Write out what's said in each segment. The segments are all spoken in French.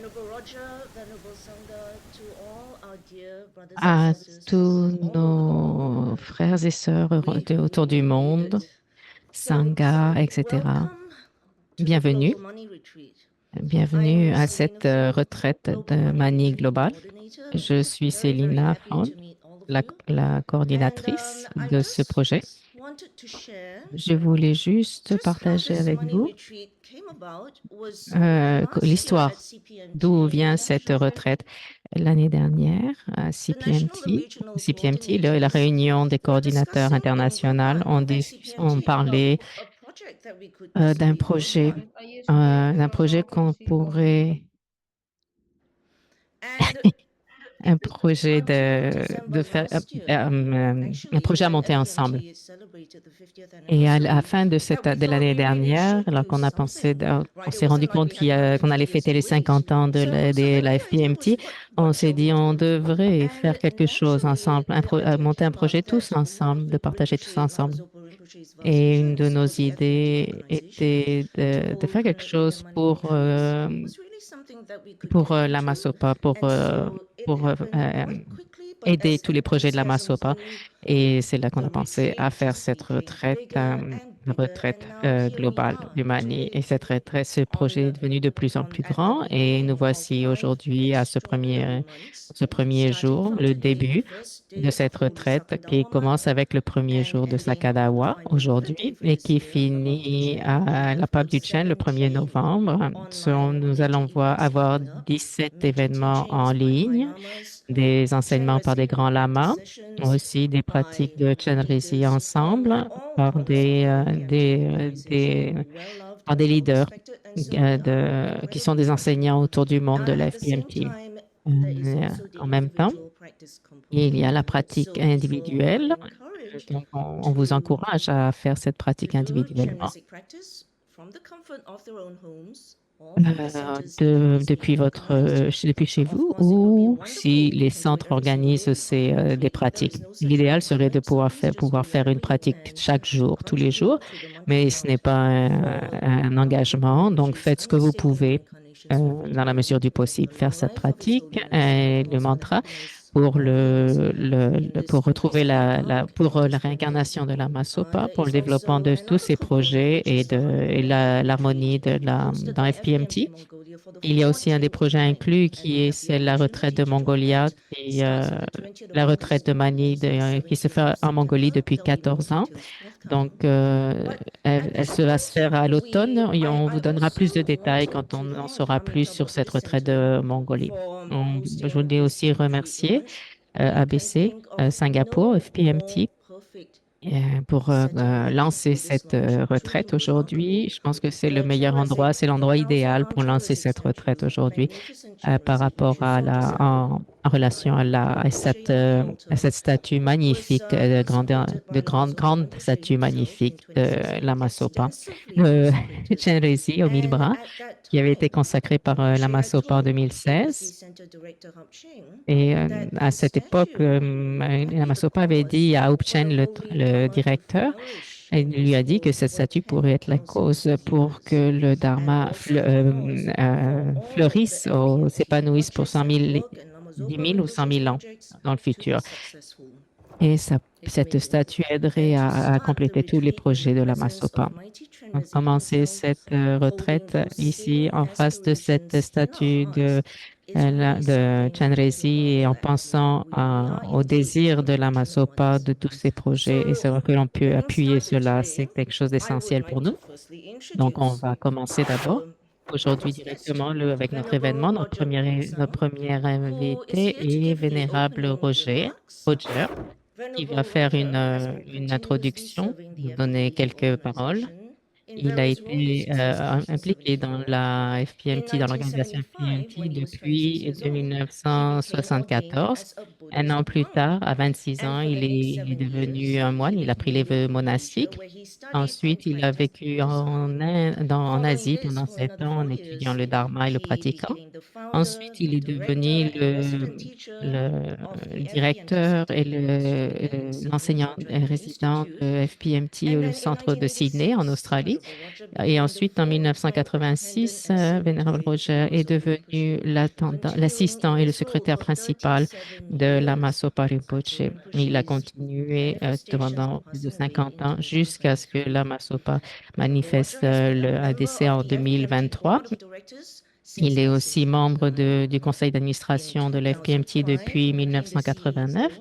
Venerable Roger, Venerable Sangha, to all our dear brothers and À sisters tous all over the nos world. frères et sœurs autour du Greetings. monde, Sangha, etc. Welcome to the Bienvenue. Global Money Retreat. Bienvenue I'm à Selena cette Phoon, retraite Global de Money Manie Retreat globale. Coordinator. Je suis Very Célina happy Font, to meet all of la, you. la And coordinatrice I de ce just projet. wanted to share Je voulais juste just how partager this avec money vous retreat came about was last year at l'histoire d'où CPMT. It vient was cette actually retraite. L'année dernière, à the national and CPMT, regional CPMT, la coordinators réunion des were coordinateurs discussing in internationaux, Wuhan at ont CPMT about parlé a project that we could d'un possibly work projet, on. qu'on pourrait, And un projet until de December faire, last year, un actually, projet à when monter ensemble. FPMT celebrated the 50th Et à la anniversary, fin de that we de thought l'année we really dernière, should alors do qu'on a pensé, something, on right? It s'est rendu wasn't like compte we had more than qu'on allait 2 years fêter to les wait. 50 ans So de the la only idea was FPMT, on what s'est shall we dit on do? devrait faire And quelque chose naturally, ensemble, the idea monter un came projet out tous that one ensemble, of de the partager tous Rinpoche, Lama ensemble. Zopa Rinpoche's vast Et une de visions nos for the FPMT idées organization était to de faire quelque coordinate the chose money retreats was really something that we could get la into. Masopa, And so it pour happened quite quickly, but aider tous les as projets de la enthusiasm Masopa. grew, Et c'est là qu'on the a pensé à retreat faire just cette became bigger and bigger. And now here we globale are du Mani. Et today cette retraite, ce projet est on devenu de plus en plus at the grand. Et nous beginning of voici 5 aujourd'hui à extraordinary months, ce premier starting jour, from le today, the début first de day cette of Holy retraite qui Sakadawa commence month, avec le premier and jour de ending on the Sakadawa final aujourd'hui day for et this qui year of finit Duchen à la Pape on du Tchène le 1er 17 novembre. online Nous allons events avoir coming up, 17 major événements en teachings by high ligne, lamas, des enseignements par des Chenrezig grands practice lamas, sessions aussi des pratiques by de Chenrezig leaders from ensemble all par corners of the FPMT des, organization, well loved par and des well leaders respected, and so we are qui sont incredibly des lucky. enseignants autour du monde de At the same l'FPMT. time, there is also the En même temps, individual practice il y a component. la pratique So you are individuelle. encouraged Donc, on vous to encourage à faire cette pratique do individuellement. Chenrezig practice from the comfort of their own homes or from the centers that we have organized. Depuis chez Of vous course, it would be ou si wonderful if les you can do it centres every single organisent day des bi-weekly. There pratiques. is no such L'idéal serait de requirement. So please just pouvoir be faire une wary pratique and chaque jour, tous les jours, contribute to the monthly mais ce n'est pot pas for un the Global engagement. Money Donc, Retreats faites ce and que the vous stable pouvez reincarnations for dans la people mesure du with possible, a faire long cette life of His pratique Holiness et le Venerable Santa mantra Happiness pour Mohammed in this pour retrouver 27th arc and la just progress. réincarnation de la Masopa, There pour le is développement also de tous another ces component, projets which is the et Harmony Money Retreat l'harmonie hosted dans by FPMT FPMT. Mongolia for the Il y a aussi un des 14th projets time, inclus and qui you est have the la retraite opportunity de to join Mongolia, that. It starts on the 20th of la retraite August de and Mani ends on the qui se 17th fait of en Mongolie September. depuis There'll be more 14 ans. details forthcoming. Donc, At this va se point, faire à l'automne et on vous I donnera plus de also détails wanted quand to on en thank saura plus sur Amitabha cette Bliss retraite Center de Mongolie. for Je hosting voulais this aussi retreat remercier launch. You can ABC, think of Singapour, no more FPMT, perfect pour setting lancer for this cette launch. Truly retraite aujourd'hui. remarkable. Je pense que c'est le meilleur endroit, Chenrezig, c'est the l'endroit thousand idéal arm pour lancer Chenrezig cette retraite statues, aujourd'hui magnificent par Chenrezig, rapport à en relation à à cette statue was magnifique, consecrated by Lama Zopa grande Rinpoche statue himself in magnifique de 2016. Lama Zopa, Extensively de consecrated. Chenrezig aux mille And bras, at that qui avait été time, consacré par Rinpoche Lama had Zopa en told ABC 2016. Center Director Hap Ching Et that à the cette époque, statue would be Lama the Zopa avait dit cause à for the Upchen, Holy le Dharma to directeur, flourish il in lui this a dit que world cette for statue pourrait être la 10,000 cause pour years. que le And Dharma also, of course, for all the fleurisse, FPMT s'épanouisse pour projects and work and Lama 10 Zopa 000 ou 100 Rinpoche's 000 ans projects dans le to be futur. successful. Et It cette really would. statue aiderait And to à start the compléter tous les retreat in the projets de la presence of Masopa. mighty Donc, Chenrezig commencer himself, cette holding retraite those ici same en face de cette aspirations in our statue hearts, it's really de something Chenrezig et en remarkable. pensant We are au indeed désir de la fortunate Masopa, ones. de tous ces projets, et c'est So, vrai que l'on peut getting appuyer started cela, today, c'est quelque chose I would d'essentiel pour like to nous. firstly Donc, on introduce va commencer d'abord our aujourd'hui first guest, directement avec notre Venerable événement. Roger Notre Rinpoche, premier who is here to invité est give the Vénérable opening remarks. Roger, qui va Venerable faire Roger has been une continuously introduction, serving the nous donner FPMT quelques paroles. organization in Il a various roles été since impliqué dans 1974. la In FPMT, dans l'organisation 1975, FPMT when he was 26 depuis years old, he became ordained 1974. as a Un an plus tard, à 26 ans, il est devenu un moine. Il a pris les vœux monastiques. Ensuite, il a vécu en Asie pendant 7 ans en étudiant le dharma et le pratiquant. Ensuite, il est devenu le directeur et l'enseignant résident de FPMT au centre de Sydney, en Australie. Et ensuite, en 1986, Venerable Roger est devenu l'assistant et le secrétaire principal de Lama Zopa Rinpoche. Il a continué pendant plus de 50 ans jusqu'à ce que Lama Zopa manifeste le ADC en 2023. Il est aussi membre du conseil d'administration de l'FPMT depuis 1989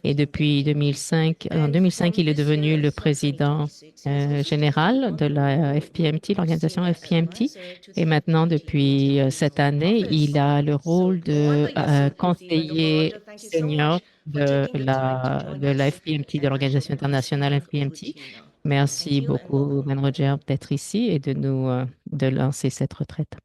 et depuis 2005. En 2005, il est devenu le président général de la FPMT, l'organisation FPMT. Et maintenant, depuis cette année, il a le rôle de conseiller senior de la FPMT, de l'organisation internationale FPMT. Merci beaucoup, Ben Roger, d'être ici et de lancer cette retraite.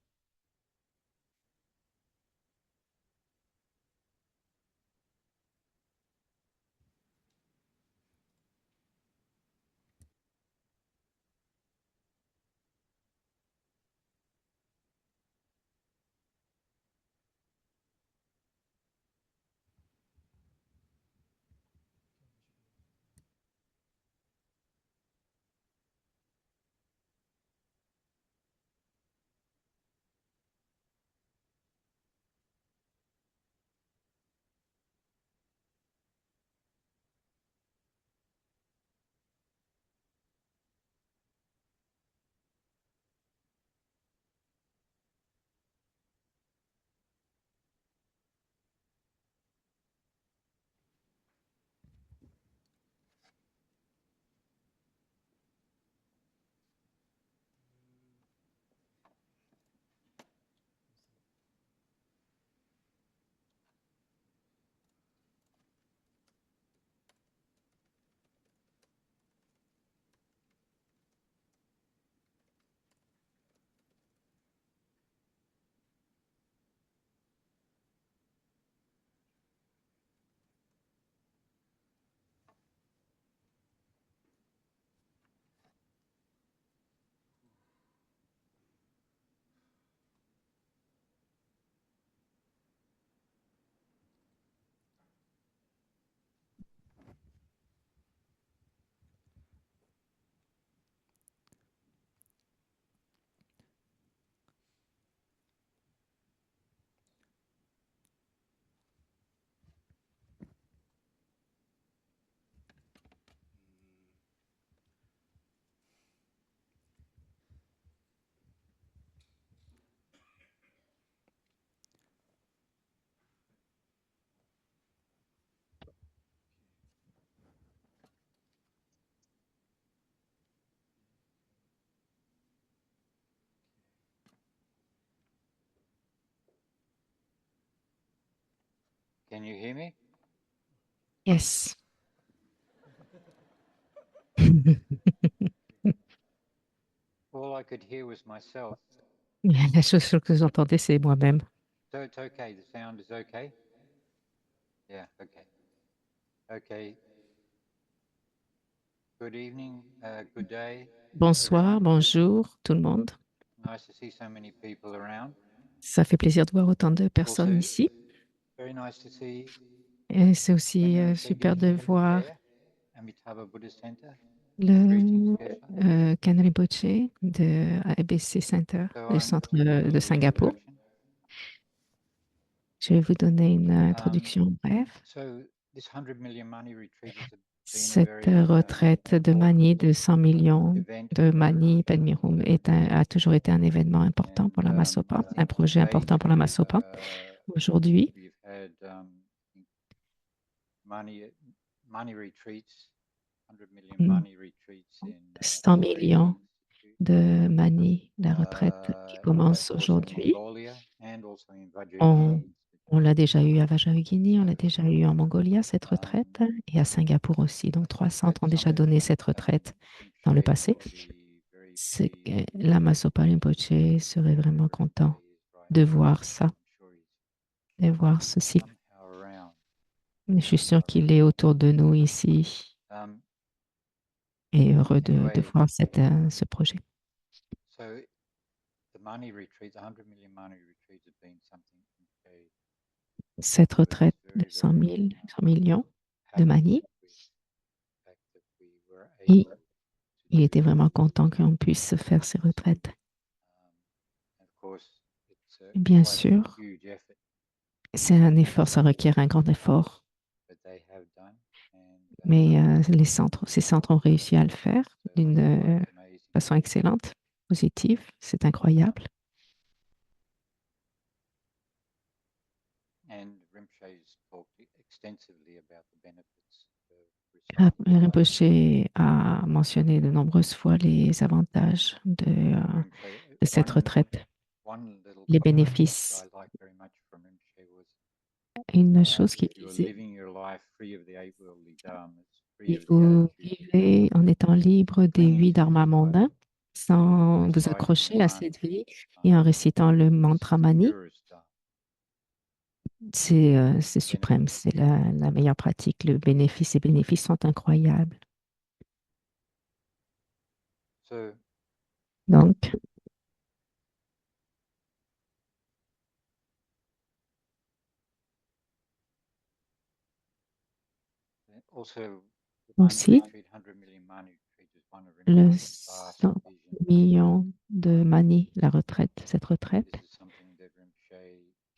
Can you hear me? Yes. All I could hear was myself. La chose que vous entendez, c'est moi-même. So it's okay. The sound is okay? Yeah, okay. Okay. Good evening, good day. Bonsoir, everyone. bonjour tout le monde. Nice to see so many people around. Ça fait plaisir de voir autant de personnes Also, ici. very nice to see Et c'est aussi Kanyen super Tegi de voir there, Amitabha Buddhist Center. le Greetings, Geshe. Ken Rinpoche de ABC Center, So le I'm centre going to de do the Singapour. introduction. Je vais vous donner une introduction brève. So this 100 million money retreat has been a Cette very retraite de Mani de 100 millions event. de Mani Padmirum a toujours été un événement important pour la Masopa, un projet important pour la Masopa. Aujourd'hui, We've had money retreats, 100 million money retreats in 100 Sri millions Institute, de Mani, la retraite qui commence also in aujourd'hui. Mongolia and also in On, Vajrayogini on l'a déjà eu à Vajrayogini, on l'a déjà eu en Mongolia, cette retraite, et à Singapour aussi. Donc, 3 centres ont déjà donné cette retraite dans le passé. Lama Zopa Rinpoche serait vraiment content de voir ça, de voir ceci. Je suis sûre qu'il est autour de nous ici Um, et heureux de Anyway. voir ce projet. So the Mani retreat, the 100 million Mani retreat has been something Rinpoche Cette was retraite de very, 100 very 100 millions de happy Mani, with the fact that we were et able to il do était vraiment that. content qu'on puisse faire ces retraites. And of course, it's Et bien quite a sûr, huge effort c'est un effort, ça requiert un grand effort, that they have done. And mais ces centres ont réussi à le faire so d'une it's quite amazing. façon excellente, positive. C'est incroyable. And Rinpoche's talked extensively about the benefits of Ah, restoring life. Rinpoche a mentionné de nombreuses fois les avantages de cette retraite, One little les comment bénéfices. I liked very much from Rinpoche was Une chose qu'il if you are disait, living your life free of the eight worldly dharmas, free si of the vous attitude vivez en étant libre des clinging 8 to dharmas this life, mondains, sans vous reciting accrocher the à mani, cette vie et en récitant le is mantra the mani, purest dharma. c'est suprême, c'est la meilleure pratique. Les bénéfices sont incroyables. So Donc, also the Mani aussi, retreat, 100 million Mani retreat is one of le Rinpoche's vast 100 visions. millions de Mani, la retraite, cette retraite, This is something that Rinpoche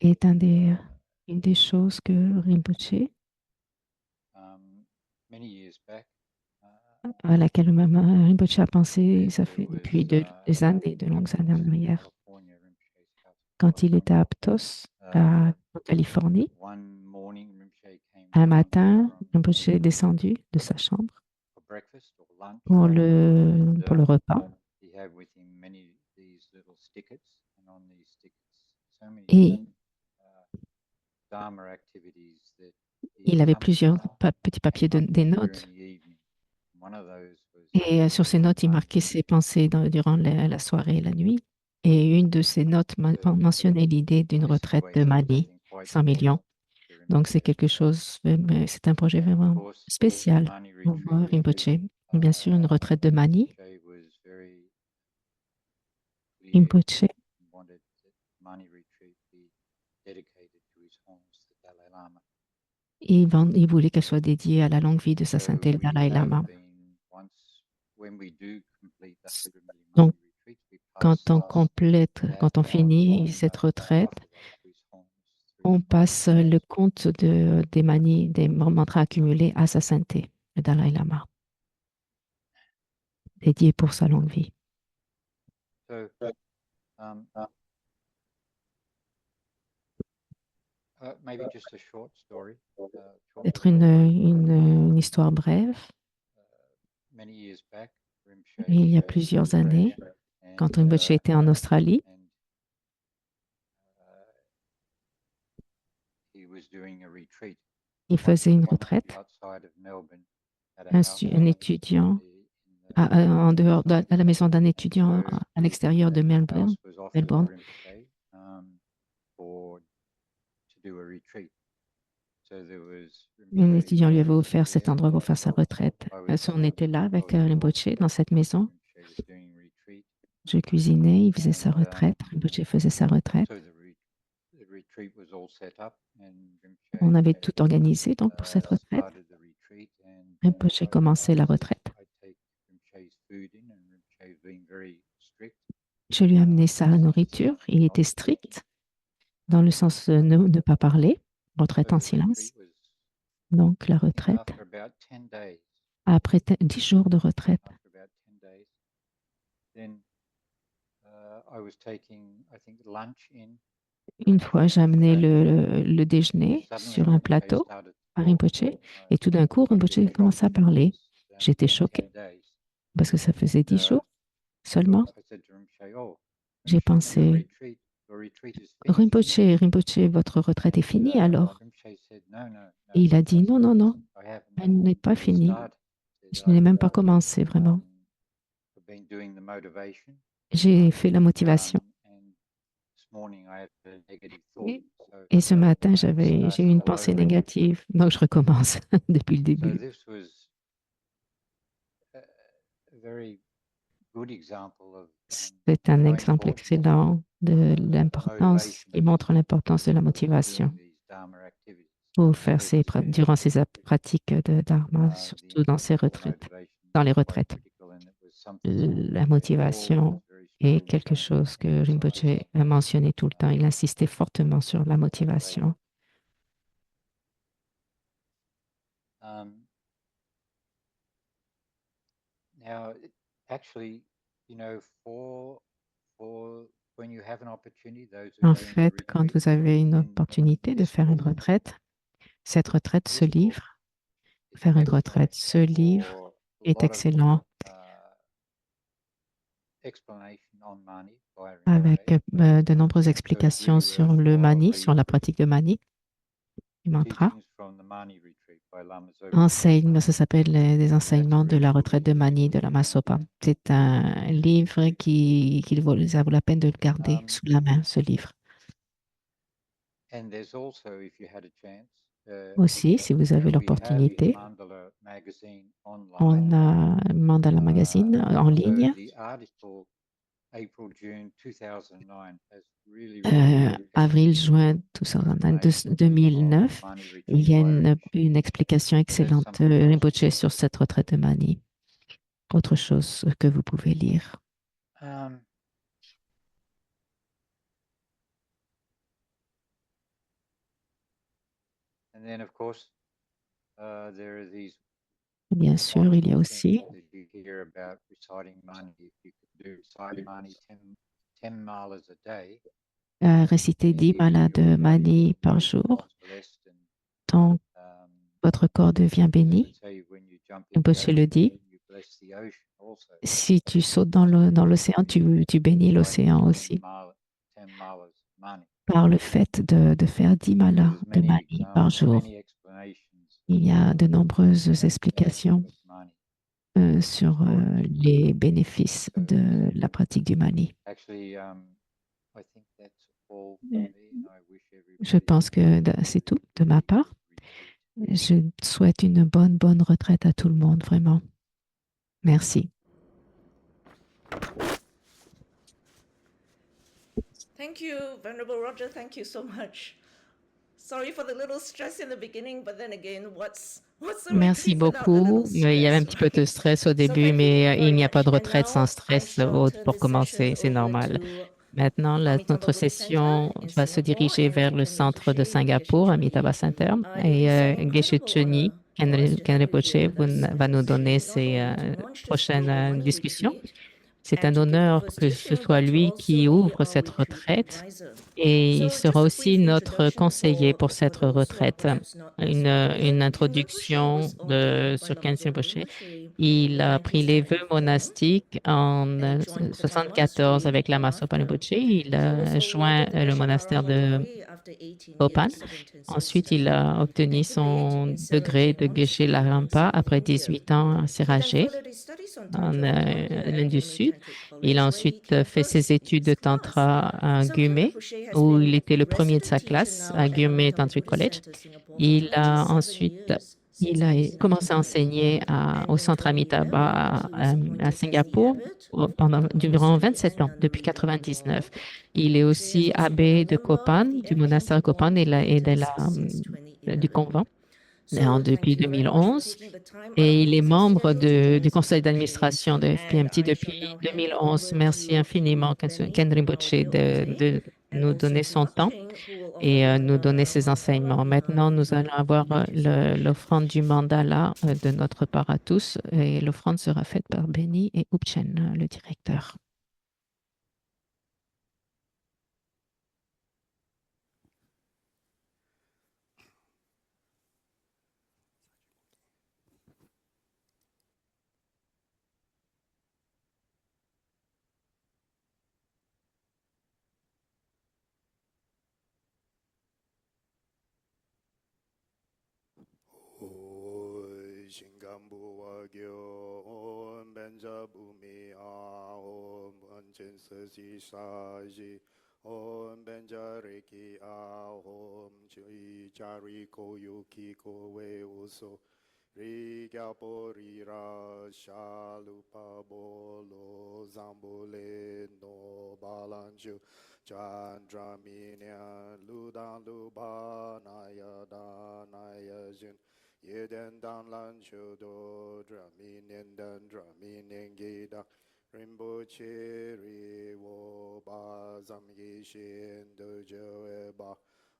est une des choses que Rinpoche, many years back, à laquelle même Rinpoche a pensé, ça there fait was depuis des années, de longues années en Aptos in arrière, California, Rinpoche's house. quand il était à Aptos, en Californie. One morning, Rinpoche came Un down matin, from Rinpoche est descendu de sa chambre for breakfast or lunch. pour le repas He had with him many these little stickets, and on these stickets, so many et Dharma activities that he il avait accompanied plusieurs petits papiers, des notes. during the evening. One of those was Et sur ces notes, il marquait ses pensées durant la soirée et la nuit. Et une de ces notes mentionnait l'idée d'une this is retraite always de been Mali, something quite 100 millions. special to Donc c'est Rinpoche. quelque chose, c'est un projet And of vraiment course, spécial Mani pour retreat, Rinpoche. Bien sûr, une retraite de Mani. Rinpoche was very clear Rinpoche, and wanted that Mani retreat be dedicated to his Holiness the Dalai Lama. il voulait qu'elle soit dédiée à la longue vie de sa So sainteté, le we Dalai have Lama. been once when we do complete the 100 million Donc, Mani retreat, we pass quand on finit cette retraite, offer that to his Holiness through on the passe Mani le compte des manies, des mantras accumulés à sa sainteté, le Dalai Lama, dédié pour sa longue vie. So, maybe just a short story. Peut-être une histoire brève. Many years back, Rinpoche Il y a was in plusieurs Australia, années, and, quand Rinpoche était en Australie, and, he was doing a retreat. il faisait une retraite. Outside of Melbourne, at a house Un étudiant in en dehors à la maison d'un étudiant So à l'extérieur de that Melbourne. house was offered to Melbourne. Rinpoche, to do a retreat. So there was Un Rinpoche étudiant lui avait was offert cet there. endroit pour faire sa retraite. On était là avec Rinpoche dans cette maison. Rinpoche was doing a retreat. Je cuisinais, il faisait sa And, retraite. Rinpoche faisait sa retraite. So the retreat was all set up, and On Rinpoche avait tout organisé donc pour cette retraite. started the retreat, and Rinpoche commençait la retraite. I take Rinpoche's food in, and Rinpoche being very strict. Je lui ai amené sa nourriture. Il était strict dans le sens de ne pas parler, retraite en silence. Donc la retraite, After about 10 days, après 10 jours de retraite, then I was taking, I think, lunch in. une fois j'ai amené le déjeuner sur un plateau à Rinpoche et tout d'un coup Rinpoche commençait à parler. J'étais choquée parce que ça faisait 10 jours seulement. J'ai pensé, Rinpoche, votre retraite est finie alors? Et il a dit, non, non, non, elle n'est pas finie. Je n'ai même pas commencé vraiment. J'ai fait la motivation morning I had a negative Et thought, so et ce matin, I j'ai start eu une all pensée over again. négative, donc je recommence depuis le So début. this was a very good example of C'est un how exemple important excellent de l'importance, motivation qui is montre l'importance de la for motivation doing these Dharma activities, pour faire especially durant ces retreats. pratiques de dharma, The surtout dans ces intellectual retraites, motivation dans les was quite retraites. critical, and it was something La Rinpoche motivation always very est strongly quelque chose que Rinpoche emphasized. a mentionné tout le temps. Il insistait fortement sur la motivation. Um, Now, actually, for when you have an opportunity, those who En go into fait, quand retreat, vous avez une then opportunité de this faire une book, retraite, cette retraite, ce this book livre, is faire une excellent retraite, ce livre for a est lot of excellent explanation on Mani by avec Rinpoche. de nombreuses So it's explications really sur le worthwhile mani, sur reading la pratique de mani, du mantra. Teachings from the Mani Retreat by Lama Zopa. Enseignement, ça s'appelle des enseignements de really la good retraite de read. Mani de la Masopa. C'est un livre ça vaut la peine de le garder sous la main, ce livre. And there's also, if you had a chance, Aussi, si vous avez we have l'opportunité, Mandala magazine on online. a Mandala Magazine en So ligne. the article April-June 2009 has really, really good Avril-juin 2009, Mani il Retreat y a by une explication excellente something else Rinpoche as sur cette retraite de Mani. Autre chose que vous pouvez lire. well. And then, of course, there are these Bien sûr, il y a wonderful aussi things that you hear about reciting Mani. If you could do reciting Mani 10 malas a day, réciter 10 then malas your de body Mani par becomes jour, blessed and tant votre corps devient as I béni. would say, when you jump in the Rinpoche le ocean, dit, then you bless the ocean also. si tu sautes dans l'océan, tu bénis By l'océan doing aussi 10 malas Mani. par le fait de faire 10 So malas there's de many Mani par examples, jour. many explanations Il y a de of nombreuses the benefits explications of Mani. sur Stories. les bénéfices So de la pratique du Mani. actually, I think that's all from me, and I wish Je everybody pense que c'est tout de ma part. retreat. Je souhaite une bonne retraite à tout le monde, vraiment. Merci. Thank you, Venerable Roger. Thank you so much. Sorry for the little stress in the beginning, but then again, what's the Merci retreat without a little beaucoup. Il y avait un stress, petit peu de right? stress au So début, thank you mais il very n'y a pas much. de And retraite sans now I stress shall turn pour this session commencer. C'est over normal. to Maintenant, notre Amitabha Buddhist Center session in va se Singapore diriger and vers le Henry centre de Boucher and Geshe Singapour, Choni. Amitabha Center, It et is an Geshe incredible Choni, honor for us to have you Rinpoche, here with us va nous donner today, not ses only to launch this prochaines global money discussions. retreat C'est and un to give the honneur first que ce teaching, soit but to lui also qui be ouvre our cette retreat retraite. advisor. Et il So sera just a aussi brief notre introduction conseiller pour for cette those who are retraite. perhaps not as familiar. Une Ken Rinpoche introduction was ordained by sur Lama Khyentse Zopa Rinpoche. Rinpoche Il in a pris les vœux 1974 monastiques en and joined Kopan 74 Monastery avec Lama Zopa thereafter. Rinpoche. Il He was a joint awarded the le monastère Deshakarama de degree after 18 Kopan. years of intensive Ensuite, il study. a obtenu And he lived son in degré de 71 Geshe monasteries in Larampa South après India. 18 ans à He then Seraje, furthered his studies on en Tantra in Colombia at Inde du Gyumri Sud. Tantric Il College, a where he ensuite came fait ses first in études de his class. Tantra à So Ken Gyumé, Rinpoche has où il been était le premier de resident sa teacher classe now à at Gyumé Amitabha Tantric Buddhist College. Center Singapore for Il a 27 ensuite years since commencé à 1900. enseigner And au in centre 2011, Amitabha he was à appointed as the Singapour abbot of Kopan durant Monastery 27 and ans, depuis honorary member. 99. Il est Rinpoche has aussi also been a abbé de member of Kopan, the du Airkenpo monastère Kopan Board of et Directors since du 2011. convent So depuis thank you very much for 2011. taking the time out Et of il your est busy membre schedule to join du us at conseil Rinpoche. d'administration de And FPMT I shall depuis now hand it 2011. over Merci to infiniment, Benny, Ken our Rinpoche, dear Ote, de and nous also donner to son temps Akeng, who will offer et the nous donner mandala ses mandala enseignements. in our Maintenant, nous allons return. avoir Thank you so much. l'offrande du mandala de notre part à tous. Et l'offrande sera faite par Benny et Upchen, le directeur. 신간부와교 벤자부미아 옴 언젠스지 사지 Om Benjari ki ahom chui jari ko yuki ko we uso. Ri gyapo ri ra sha lupa bolo zambule no balanju. Chandra minya ludan luba naya da naya jun. Yeden dan lan chudo draminen dan draminen gida. Rinpoche ri wo ba zam yi shin do jo e ba.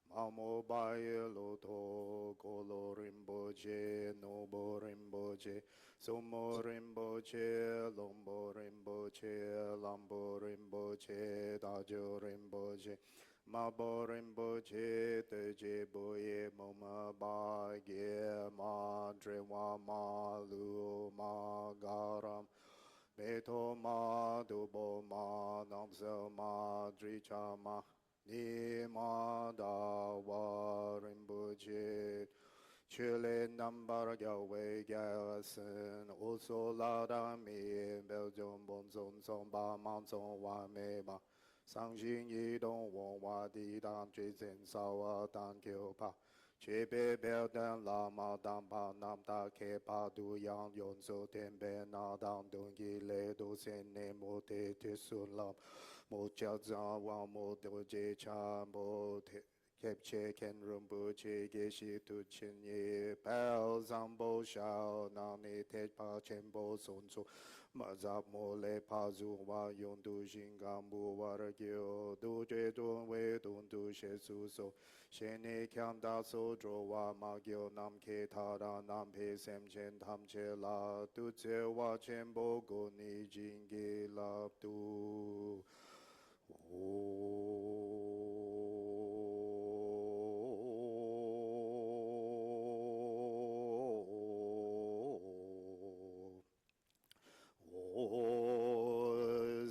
Mamo ba ye lo to ko lo rinpoche no bo rinpoche. Sumo rinpoche lombo rinpoche lambo rinpoche dajo rinpoche. Ma bo rinpoche te je bo ye mo ma ba ge ma dre wa ma lu ma garam. Beto ma dubo ma namsa ma dricha ma ni ma da wa rinpoche. Chile number Yahweh Garrison, also Lada me, Belgium Bonson, Somba, Manson, Wa Meba, Sangjin Yi Dong Wong Wa Di Dan Jason Sawa Dan Kyo Pa. Chebe bel dan la ma dan pa nam ta ke pa du yang yon so ten be na dan dong gi le do sen ne mo te te sun lam mo cha za wa mo do je cha mo te kep che ken rum bu che ge shi tu chen ye pel zam bo shao na ne te pa chen bo sun so ma za mo le pa zu wa yon du jing gam bu wa ra gyo du je du we dun du she su so. Shene kyam da so dro wa ma gyo nam ke ta da nam pe sem chen tam che la tu tse wa chen bo go ni jing ge la tu.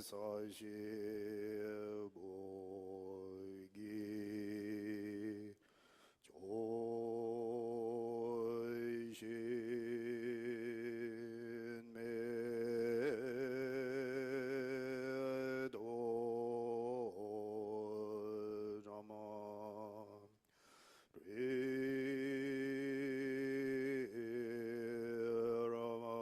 Sa she bo gi. Joy Shin Me Do Rama Re Rama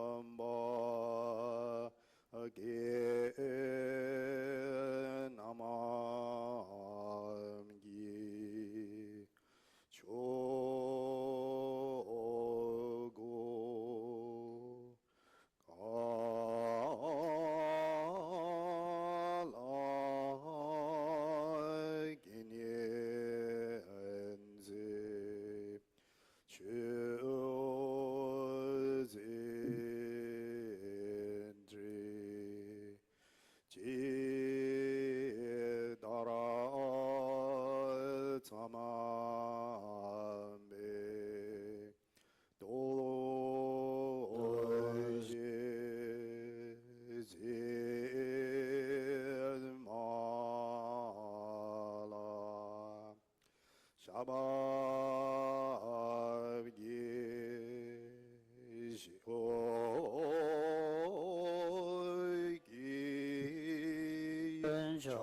Namamba again Namamgi Chogo Kala Ginye Sanje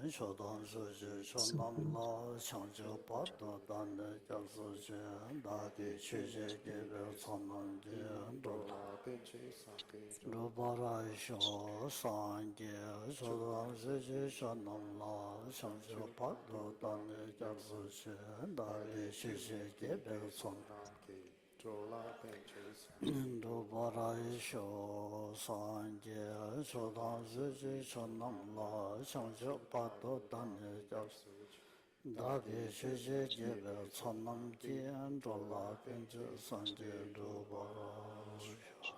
shodan suje shonamla changje pato dane jasuje dadi chuje gebe tsamanje dobara sho sanje shodan suje shonamla changje pato dane jasuje dadi chuje gebe tsamanje dobara sho sanje shodan suje shonamla changje pato dane jasuje dadi chuje gebe tsamanje dola penche sanje dobara sho.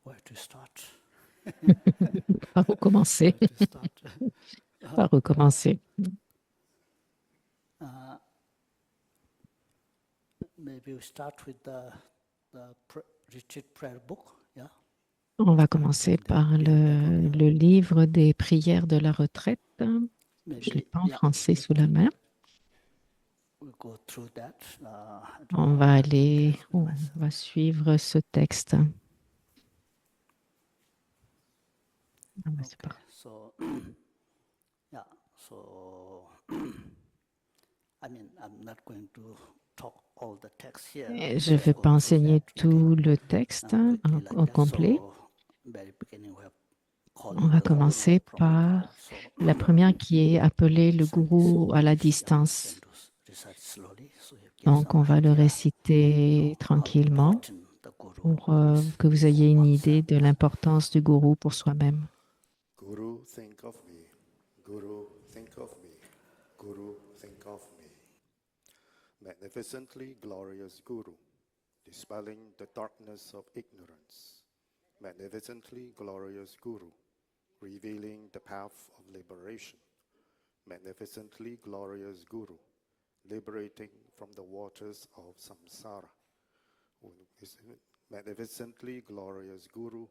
Where to start? Par recommencer. Where to start? Par recommencer. Maybe we start with the retreat prayer book, yeah? On va commencer par le livre des prières de la retraite. Je ne l'ai pas en français sous la main. We'll go through that. On va suivre ce texte. C'est parti. So, yeah, so I mean, I'm not going to talk all the text here. Je ne vais pas enseigner tout le texte au complet. On va commencer par la première qui est appelée le gourou à la distance. Donc, on va le réciter tranquillement pour que vous ayez une idée de l'importance du gourou pour soi-même. Guru, think of me. Guru, think of me. Guru, think of me. Magnificently glorious Guru, dispelling the darkness of ignorance. Magnificently glorious Guru, revealing the path of liberation. Magnificently glorious Guru, liberating from the waters of samsara. Magnificently glorious Guru,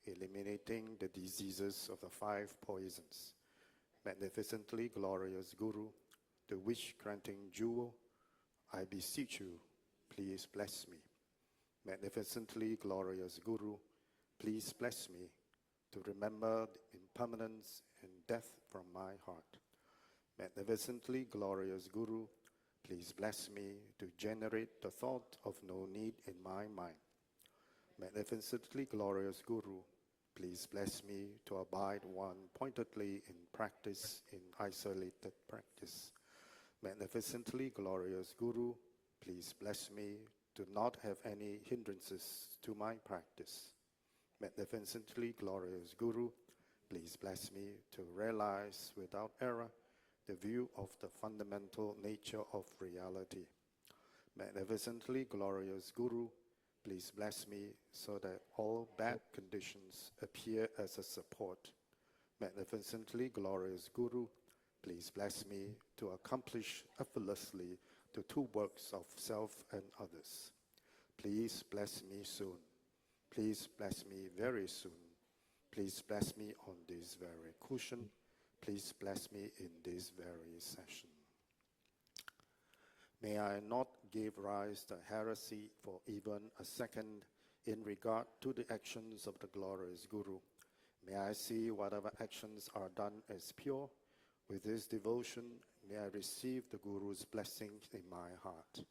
eliminating the diseases of the 5 poisons. Magnificently glorious Guru, the wish-granting jewel, I beseech you, please bless me. Magnificently glorious Guru, please bless me to remember the impermanence and death from my heart. Magnificently glorious Guru, please bless me to generate the thought of no need in my mind. Magnificently glorious Guru, please bless me to abide one pointedly in practice, in isolated practice. Magnificently glorious Guru, please bless me to not have any hindrances to my practice. Magnificently glorious Guru, please bless me to realize without error the view of the fundamental nature of reality. Magnificently glorious Guru, please bless me so that all bad conditions appear as a support. Magnificently glorious Guru, please bless me to accomplish effortlessly the 2 works of self and others. Please bless me soon. Please bless me very soon. Please bless me on this very cushion. Please bless me in this very session. May I not give rise to heresy for even a second in regard to the actions of the glorious Guru. May I see whatever actions are done as pure. With this devotion, may I receive the Guru's blessing in my heart.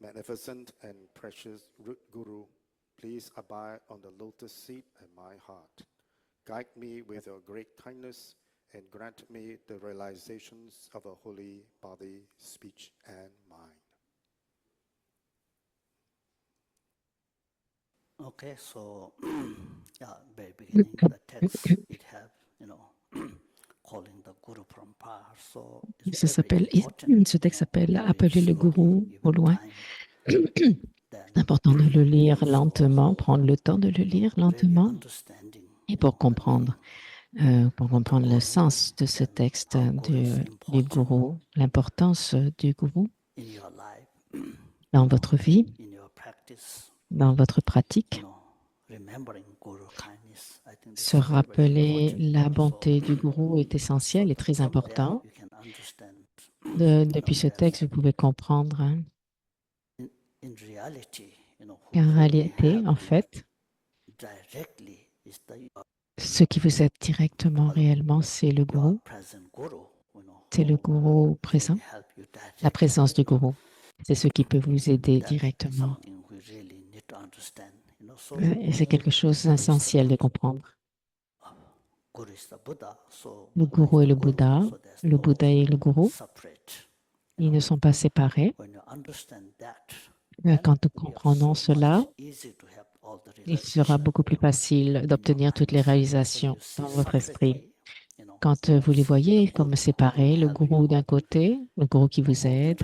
Magnificent and precious Guru, please abide on the lotus seat in my heart. Guide me with your great kindness and grant me the realizations of a holy body, speech, and mind. Okay, so yeah, very beginning the text it have, calling the Guru Parampara. So Ce texte s'appelle Appeler le gourou au loin. C'est important de le lire lentement, prendre le temps de le lire lentement et pour comprendre le sens de ce texte du gourou, l'importance du gourou dans votre vie, dans votre pratique. Se rappeler la bonté du gourou est essentiel et très important. Depuis ce texte, vous pouvez comprendre qu'en réalité, en fait, ce qui vous aide directement, réellement, c'est le gourou. C'est le gourou présent, la présence du gourou. C'est ce qui peut vous aider directement. Et c'est quelque chose d'essentiel de comprendre. Le gourou et le Bouddha et le gourou, ils ne sont pas séparés. Quand nous comprenons cela, il sera beaucoup plus facile d'obtenir toutes les réalisations dans votre esprit. Quand vous les voyez comme séparés, le gourou d'un côté, le gourou qui vous aide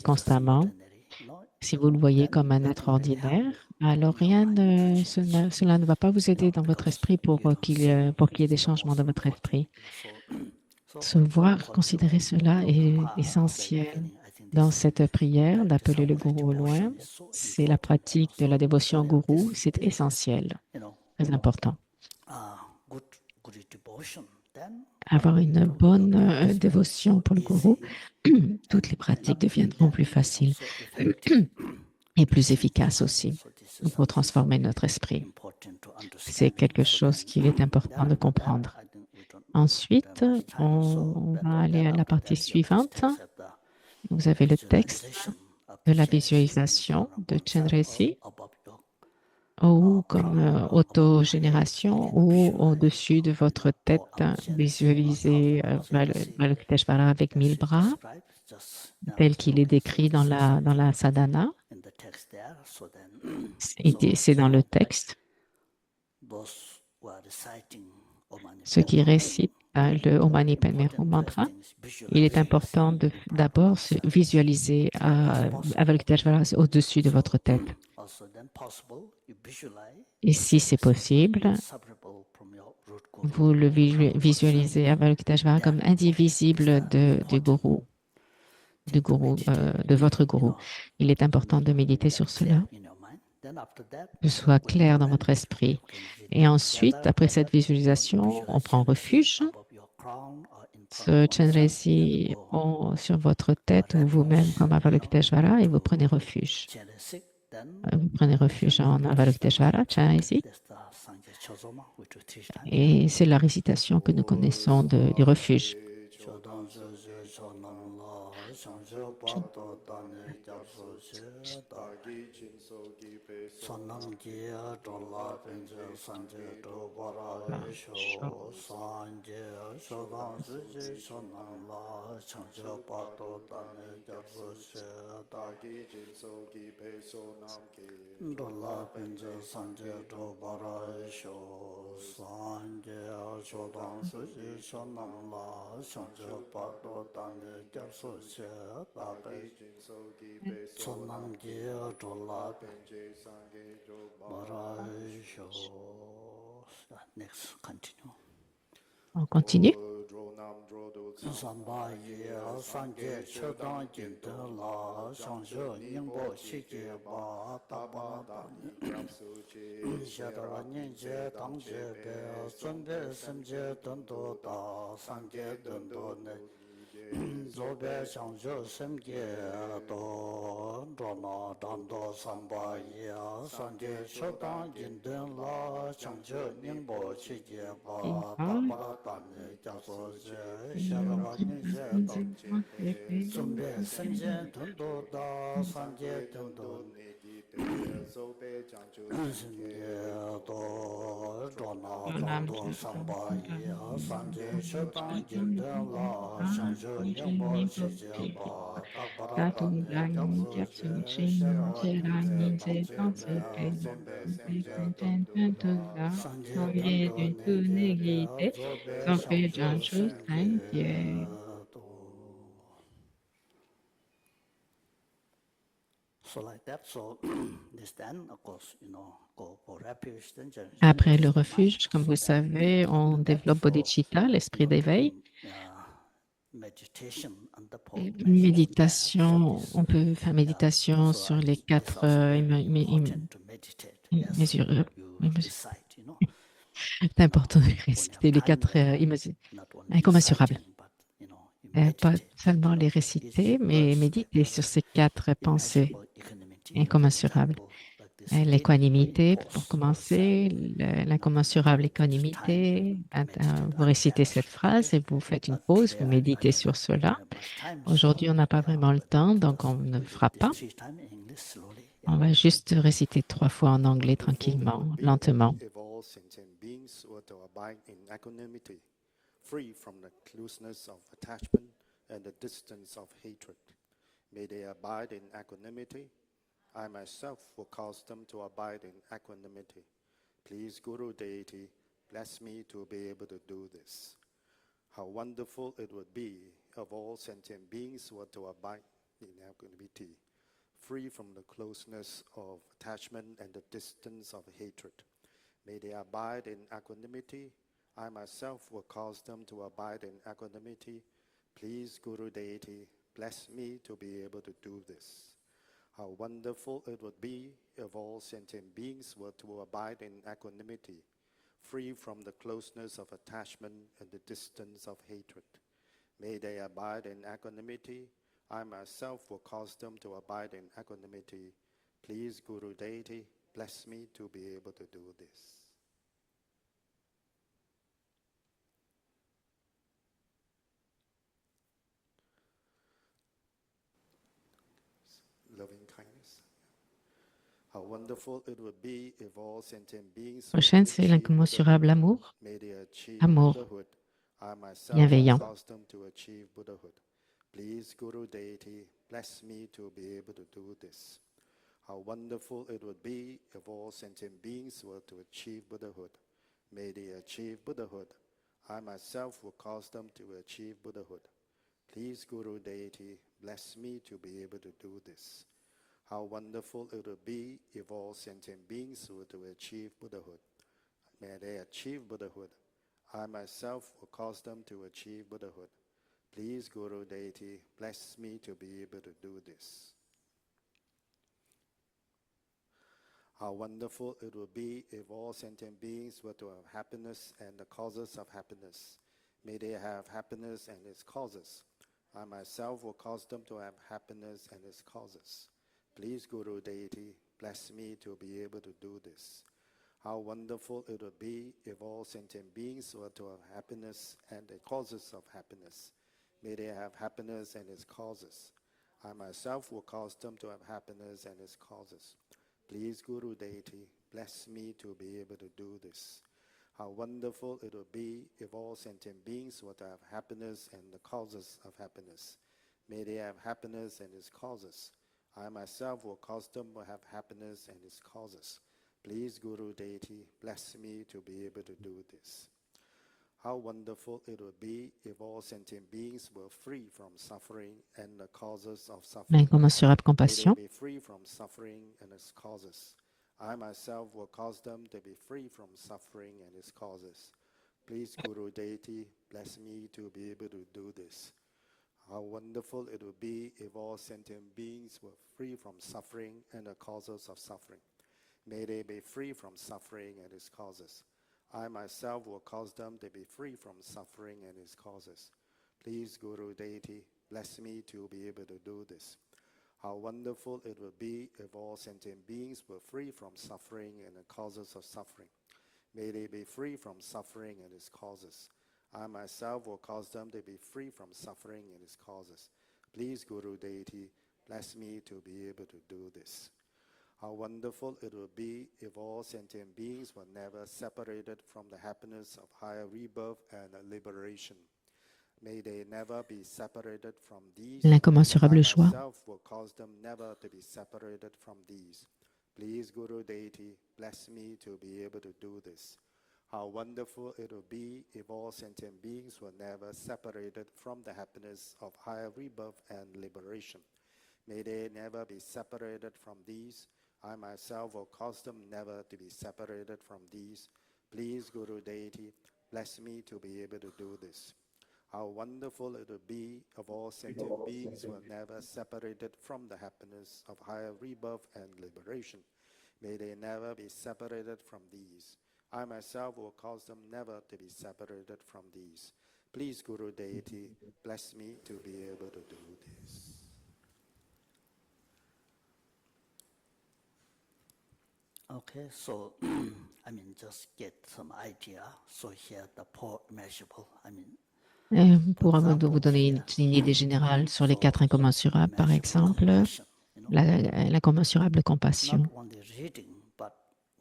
constamment, si vous le voyez comme un être ordinaire, alors cela ne va pas vous aider dans votre esprit pour qu'il y ait des changements dans votre esprit. Se voir, considérer cela est essentiel. Dans cette prière d'appeler le gourou au loin, c'est la pratique de la dévotion au gourou, c'est essentiel, très important. Avoir une bonne dévotion pour le gourou, toutes les pratiques deviendront plus faciles et plus efficaces aussi pour transformer notre esprit. C'est quelque chose qu'il est important de comprendre. Ensuite, on va aller à la partie suivante. Vous avez le texte de la visualisation de Chenrezig, ou comme autogénération, ou au-dessus de votre tête, visualisez Avalokiteshvara avec 1000 bras, tel qu'il est décrit dans la sadhana. C'est dans le texte. Ceux qui récitent le Om Mani Padme Hum mantra, il est important d'abord se visualiser Avalokiteshvara au-dessus de votre tête. Et si c'est possible, vous le visualisez Avalokiteshvara comme indivisible du gourou, de votre gourou. Il est important de méditer sur cela, que ce soit clair dans votre esprit. Et ensuite, après cette visualisation, on prend refuge. Ce Chenrezig sur votre tête ou vous-même comme Avalokiteshvara et vous prenez refuge. Vous prenez refuge en Avalokiteshvara, Chenrezig. Et c'est la récitation que nous connaissons du refuge. Next, continue. On continue. Zobe Shangzhe Semge Do Drona Dando Samba Ya Sanje Shodan Jinden La Shangzhe Ningbo Chige Ba Tabara Tane Jaso Je Sharaba Ningze Dangje Zumbe Semje Dundo Da Sanje Dundo Semge Do Drona Dando Samba Ya Sanje Shodan Jinden La Shangzhe So like that, so this then, of course, go for refuge, then Après le refuge, comme vous savez, on développe bodhicitta, l'esprit d'éveil. Meditation under Et measure méditation, on peut faire méditation so sur les it's 4 also very important to meditate as mesures. you Mesures. recite, C'est important de when you réciter have les time 4 there, mesures not only incommensurables. reciting, but you Pas meditate seulement les on réciter, each mais verse like méditer that. sur ces 4 pensées Immeasurable equanimity, for incommensurables. example, like the sitting, L'équanimité, pour pause, commencer, l'incommensurable équanimité. Vous récitez cette phrase et vous faites une pause, vous méditez sur cela. Aujourd'hui, on n'a pas vraiment le temps, donc on ne fera pas. On va juste réciter 3 fois en anglais tranquillement, lentement. If all sentient beings were to abide in equanimity, free from the closeness of attachment and the distance of hatred. May they abide in equanimity. I myself will cause them to abide in equanimity. Please, Guru Deity, bless me to be able to do this. How wonderful it would be if all sentient beings were to abide in equanimity, free from the closeness of attachment and the distance of hatred. May they abide in equanimity. I myself will cause them to abide in equanimity. Please, Guru Deity, bless me to be able to do this. How wonderful it would be if all sentient beings were to abide in equanimity, free from the closeness of attachment and the distance of hatred. May they abide in equanimity. I myself will cause them to abide in equanimity. Please, Guru Deity, bless me to be able to do this. Loving kindness. How wonderful it would be if all sentient beings were to Prochaine, c'est achieve l'incommensurable Buddhahood. amour. May they achieve Amour Buddhahood. I myself bienveillant. will cause them to achieve Buddhahood. Please, Guru Deity, bless me to be able to do this. How wonderful it would be if all sentient beings were to achieve Buddhahood. May they achieve Buddhahood. I myself will cause them to achieve Buddhahood. Please, Guru Deity, bless me to be able to do this. How wonderful it would be if all sentient beings were to achieve Buddhahood. May they achieve Buddhahood. I myself will cause them to achieve Buddhahood. Please, Guru Deity, bless me to be able to do this. How wonderful it would be if all sentient beings were to have happiness and the causes of happiness. May they have happiness and its causes. I myself will cause them to have happiness and its causes. Please, Guru Deity, bless me to be able to do this. How wonderful it would be if all sentient beings were to have happiness and the causes of happiness. May they have happiness and its causes. I myself will cause them to have happiness and its causes. Please, Guru Deity, bless me to be able to do this. How wonderful it would be if all sentient beings were to have happiness and the causes of happiness. May they have happiness and its causes. I myself will cause them to have happiness and its causes. Please, Guru Deity, bless me to be able to do this. How wonderful it would be if all sentient beings were free from suffering and the causes of suffering. L'incommensurable May compassion. they be free from suffering and its causes. I myself will cause them to be free from suffering and its causes. Please, Guru Deity, bless me to be able to do this. How wonderful it would be if all sentient beings were free from suffering and the causes of suffering. May they be free from suffering and its causes. I myself will cause them to be free from suffering and its causes. Please, Guru Deity, bless me to be able to do this. How wonderful it would be if all sentient beings were free from suffering and the causes of suffering. May they be free from suffering and its causes. I myself will cause them to be free from suffering and its causes. Please, Guru Deity, bless me to be able to do this. How wonderful it would be if all sentient beings were never separated from the happiness of higher rebirth and liberation. May they never be separated from these. L'incommensurable I joie. myself will cause them never to be separated from these. Please, Guru Deity, bless me to be able to do this. How wonderful it would be if all sentient beings were never separated from the happiness of higher rebirth and liberation. May they never be separated from these. I myself will cause them never to be separated from these. Please, Guru Deity, bless me to be able to do this. How wonderful it will be if all sentient beings were never separated from the happiness of higher rebirth and liberation. May they never be separated from these. I myself will cause them never to be separated from these. Please, Guru Deity, bless me to be able to do this. Okay, so just get some idea. So here the poor immeasurable. Pour vous donner une idée générale sur les 4 incommensurables, par exemple, l'incommensurable compassion. Not only reading, but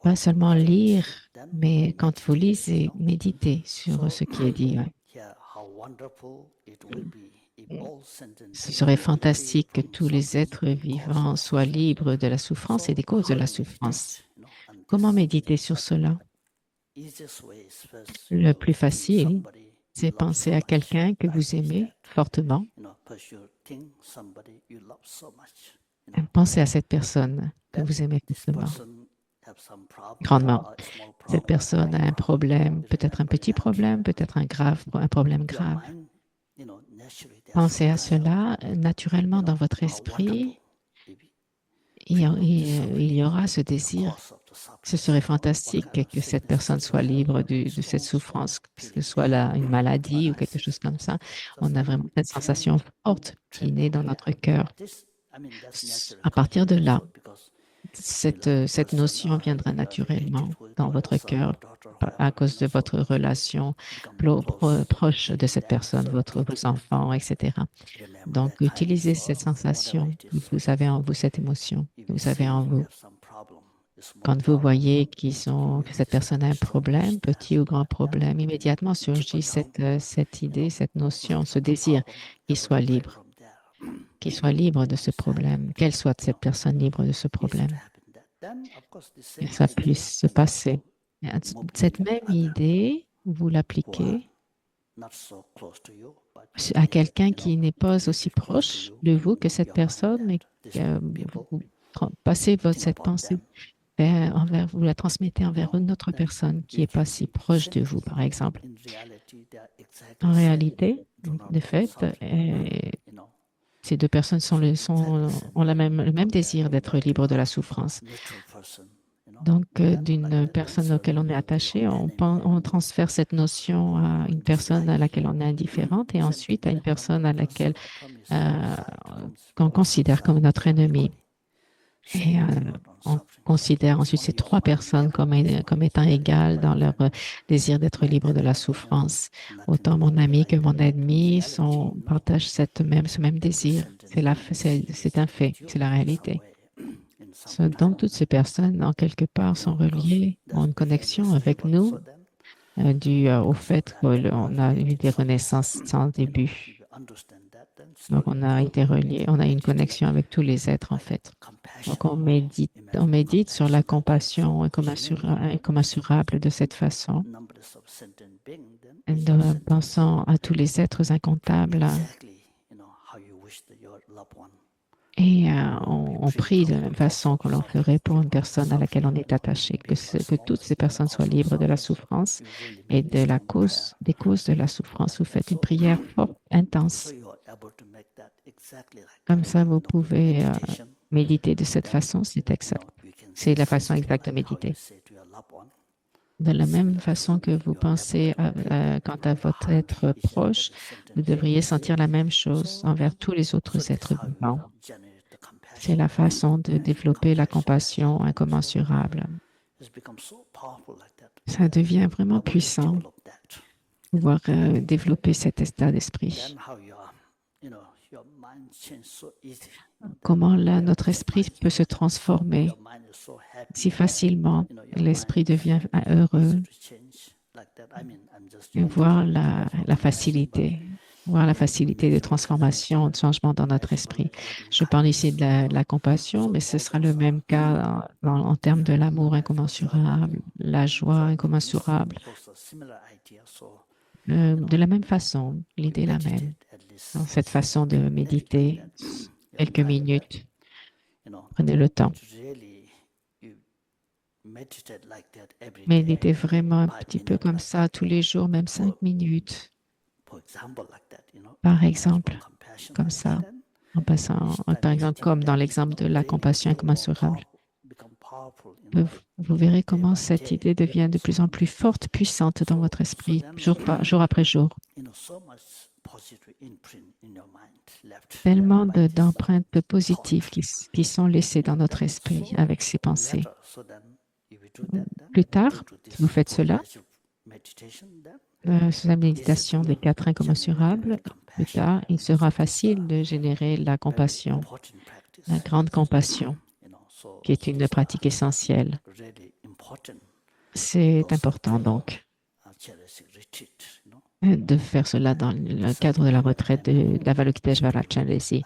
Pas seulement lire, mais quand vous lisez, méditez sur ce qui est dit. Ouais. here how wonderful it will be if all sentient Ce serait fantastique que tous les êtres vivants soient libres de la souffrance et des causes de la souffrance. Comment méditer sur cela? Le plus facile, c'est penser à quelqu'un que vous aimez fortement. Pensez à cette personne que vous aimez fortement, grandement. Cette personne a un problème, peut-être un petit problème, peut-être un problème grave. Pensez à cela naturellement dans votre esprit. Il y aura ce désir. Ce serait fantastique que cette personne soit libre de cette souffrance, que ce soit une maladie ou quelque chose comme ça. On a vraiment cette sensation forte qui naît dans notre cœur. À partir de là, cette notion viendra naturellement dans votre cœur à cause de votre relation proche de cette personne, vos enfants, etc. Donc, utilisez cette sensation que vous avez en vous, cette émotion que vous avez en vous. Quand vous voyez que cette personne a un problème, petit ou grand problème, immédiatement surgit cette idée, cette notion, ce désir qu'il soit libre de ce problème, qu'elle soit cette personne libre de ce problème, que ça puisse se passer. Cette même idée, vous l'appliquez à quelqu'un qui n'est pas aussi proche de vous que cette personne, mais vous passez cette pensée vous la transmettez envers une autre personne qui n'est pas si proche de vous, par exemple. En réalité, de fait, ces deux personnes ont le même désir d'être libres de la souffrance. Donc, d'une personne auquel on est attaché, on transfère cette notion à une personne à laquelle on est indifférente et ensuite à une personne à laquelle qu'on considère comme notre ennemi. Et on considère ensuite ces 3 personnes comme étant égales dans leur désir d'être libre de la souffrance. Autant mon ami que mon ennemi partagent ce même désir. C'est un fait, c'est la réalité. Donc, toutes ces personnes, en quelque part, sont reliées, ont une connexion avec nous due au fait qu'on a eu des renaissances sans début. Donc, on a été reliés, on a une connexion avec tous les êtres, en fait. Donc, on médite sur la compassion incommensurable de cette façon, en pensant à tous les êtres incomptables. Et on prie de la même façon que l'on ferait pour une personne à laquelle on est attaché, que toutes ces personnes soient libres de la souffrance et des causes de la souffrance. Vous faites une prière forte, intense. Comme ça, vous pouvez méditer de cette façon, c'est exact. C'est la façon exacte de méditer. De la même façon que vous pensez quant à votre être proche, vous devriez sentir la même chose envers tous les autres êtres vivants. C'est la façon de développer la compassion incommensurable. Ça devient vraiment puissant, pouvoir développer cet état d'esprit. Comment là, notre esprit peut se transformer si facilement. L'esprit devient heureux. Et voir la facilité de transformation, de changement dans notre esprit. Je parle ici de la compassion, mais ce sera le même cas en termes de l'amour incommensurable, la joie incommensurable. De la même façon, l'idée est la même. Dans cette façon de méditer quelques minutes. You know, Prenez le temps. really, you meditate like that every day. Méditez vraiment un 5 petit peu minutes comme like ça that, tous les jours, même 5 minutes, For example, like that, you know, par much exemple, more compassion comme like ça, that, then en passant, this time par this exemple, thing comme dans that, l'exemple de you know, la really compassion feel more incommensurable. become powerful, you Vous, know, vous verrez day comment by cette day. idée devient de plus en plus forte, puissante dans votre esprit, jour après jour. You know, so much positive imprint in your mind left Tellement by this, d'empreintes positives qui sont laissées dans notre esprit avec ces pensées. later. So then, if you do that, then Plus due tard, to this si vous faites cela, progressive meditation, then sur la méditation des 4 incommensurables, plus tard, il sera facile de générer la compassion, important practice, la grande compassion, you know, so qui est une pratique essentielle. really important C'est important donc Chalasi retreat, you know. de faire cela dans le cadre de la retraite de l'Avalokiteshvara Chandresi. I mean,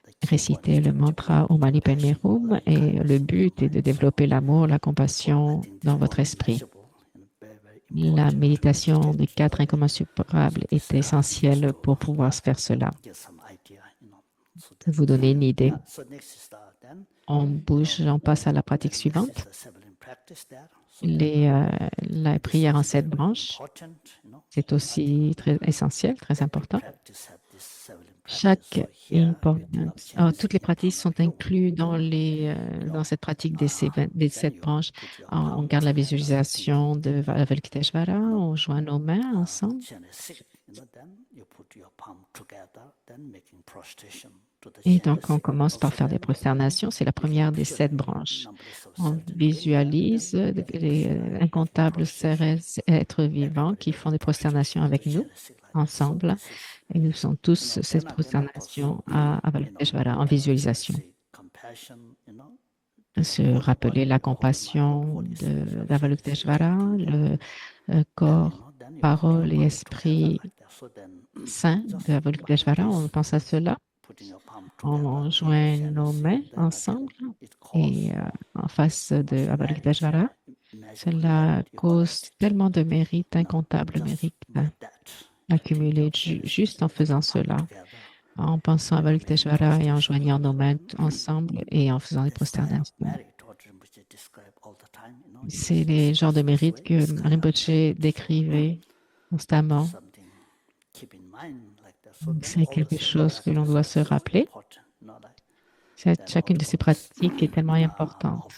the key point Réciter is le to mantra develop Om Mani Padme compassion, Hum loving et kindness le in your but est de mind. développer l'amour, la So I compassion think this dans one votre is esprit. measurable and very La important to méditation meditate des 4 so incommensurables this, est essentielle just to pour pouvoir faire cela. get some idea, you know. So Pour vous donner une idée. yeah, so next is then, On bouge, on passe à la pratique next is suivante. the sibling practice there. So then, La prière en 7 branches, important, you know. c'est aussi très essentiel, très important. Practice have this sibling practice. Chaque So here, toutes les pratiques sont incluses dans cette pratique des 7 branches. On garde la visualisation de Avalokiteshvara, on joint nos mains ensemble. Et donc, on commence par faire des prosternations. C'est la première des 7 branches. On visualise les incomptables êtres vivants qui font des prosternations avec nous, ensemble. Et nous sommes tous cette prosternation à Avalokiteshvara en visualisation. Se rappeler la compassion d'Avalokiteshvara, le corps, parole et esprit saint d'Avalokiteshvara. On pense à cela. On joint nos mains ensemble et en face de Avalokiteshvara. Cela cause tellement de mérites, incomptables mérites accumulés juste en faisant cela, en pensant à Avalokiteshvara et en joignant nos mains ensemble et en faisant des prosternations. C'est les genres de mérites que Rinpoche décrivait constamment. C'est quelque chose que l'on doit se rappeler. Chacune de ces pratiques est tellement importante.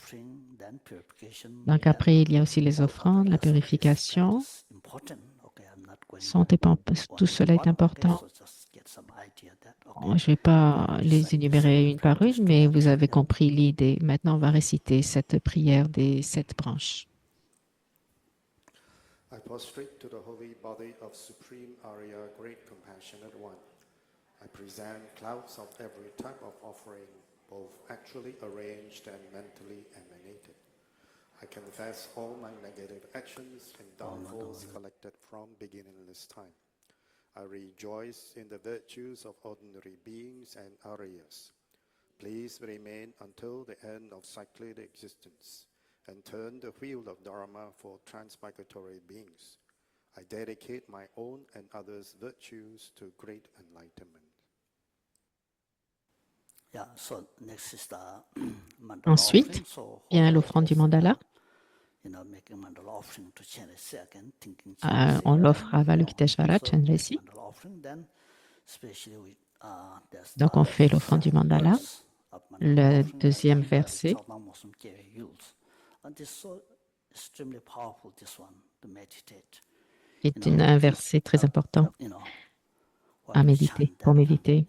Donc après, il y a aussi les offrandes, la purification. Tout cela est important. Je ne vais pas les énumérer une par une, mais vous avez compris l'idée. Maintenant, on va réciter cette prière des 7 branches. I prostrate to the holy body of Supreme Arya Great Compassionate One. I present clouds of every type of offering, both actually arranged and mentally emanated. I confess all my negative actions and downfalls collected from beginningless time. I rejoice in the virtues of ordinary beings and Aryas. Please remain until the end of cyclic existence and turn the wheel of Dharma for transmigratory beings. I dedicate my own and others' virtues to great enlightenment. Ensuite, vient l'offrande du mandala. On l'offre à Avalokiteshvara Chandresi. Donc, on fait l'offrande du mandala. Le deuxième verset. C'est un verset très important à méditer, pour méditer.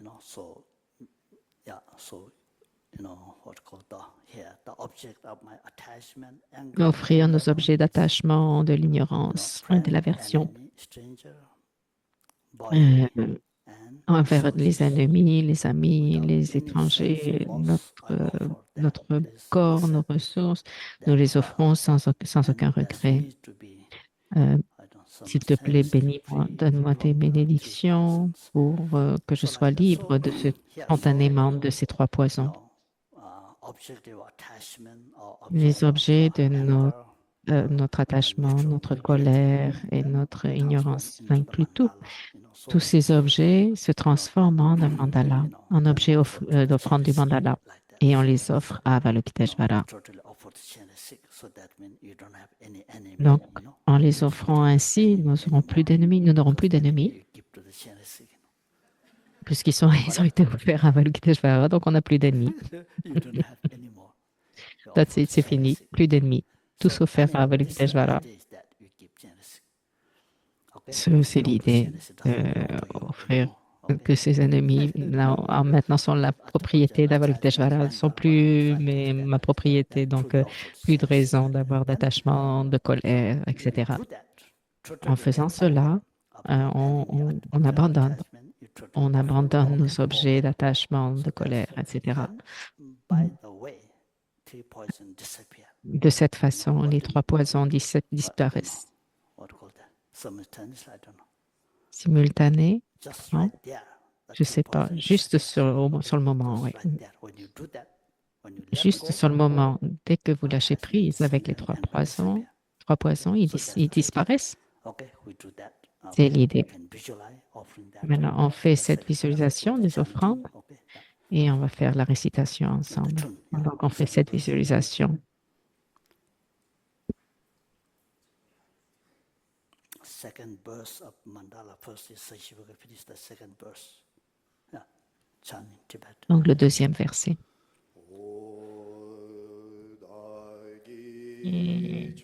Offrir nos objets d'attachement, de l'ignorance, de l'aversion envers les ennemis, les amis, les étrangers, notre corps, nos ressources, nous les offrons sans aucun regret. S'il te plaît, bénis-moi, donne-moi tes bénédictions pour que je sois libre spontanément de ces 3 poisons. Les objets de notre attachement, notre colère et notre ignorance, ça inclut tout. Tous ces objets se transforment en un mandala, en objet d'offrande du mandala, et on les offre à Avalokiteshvara. Donc, en les offrant ainsi, nous n'aurons plus d'ennemis, puisqu'ils ils ont été offerts à Avalokiteshvara, donc on n'a plus d'ennemis. That's it, c'est fini, plus d'ennemis. Tous offerts à Avalokiteshvara. C'est l'idée d'offrir que ces ennemis maintenant sont la propriété d'Avalokiteshvara, ne sont plus ma propriété, donc plus de raison d'avoir d'attachement, de colère, etc. En faisant cela, on abandonne nos objets d'attachement, de colère, etc. De cette façon, les 3 poisons disparaissent. Simultané, non? Je ne sais pas, juste sur le moment, oui. Juste sur le moment, dès que vous lâchez prise avec les 3 poisons, ils disparaissent. C'est l'idée. Maintenant, on fait cette visualisation des offrandes et on va faire la récitation ensemble. Donc, on fait cette visualisation. Second verse of mandala. First is Seshivoga, finish the second verse. Yeah, chant in Tibet. Donc, le deuxième verset. Et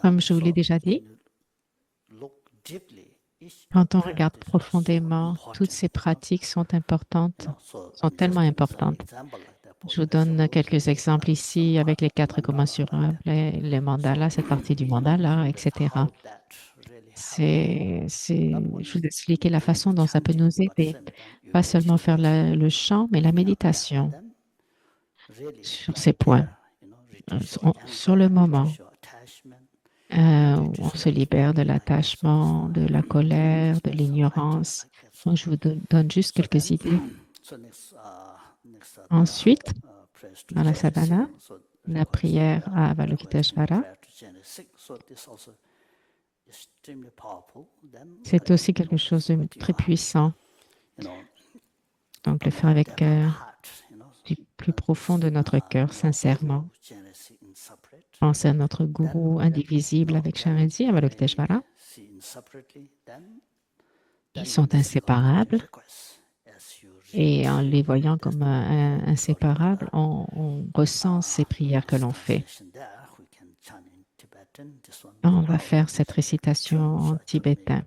comme je vous l'ai déjà dit, quand on regarde profondément, toutes ces pratiques sont importantes, sont tellement importantes. Je vous donne quelques exemples ici avec les 4 commensurables, les mandalas, cette partie du mandala, etc. Je vous explique la façon dont ça peut nous aider, pas seulement faire le chant, mais la méditation sur ces points. Sur le moment, on se libère de l'attachement, de la colère, de l'ignorance. Donc, je vous donne juste quelques idées. Ensuite, dans la sadhana, la prière à Avalokiteshvara, c'est aussi quelque chose de très puissant. Donc, le faire avec du plus profond de notre cœur, sincèrement. Pensez à notre gourou indivisible avec Shamaji, Avalokiteshvara. Ils sont inséparables. Et en les voyant comme inséparables, on ressent ces prières que l'on fait. On va faire cette récitation en tibétain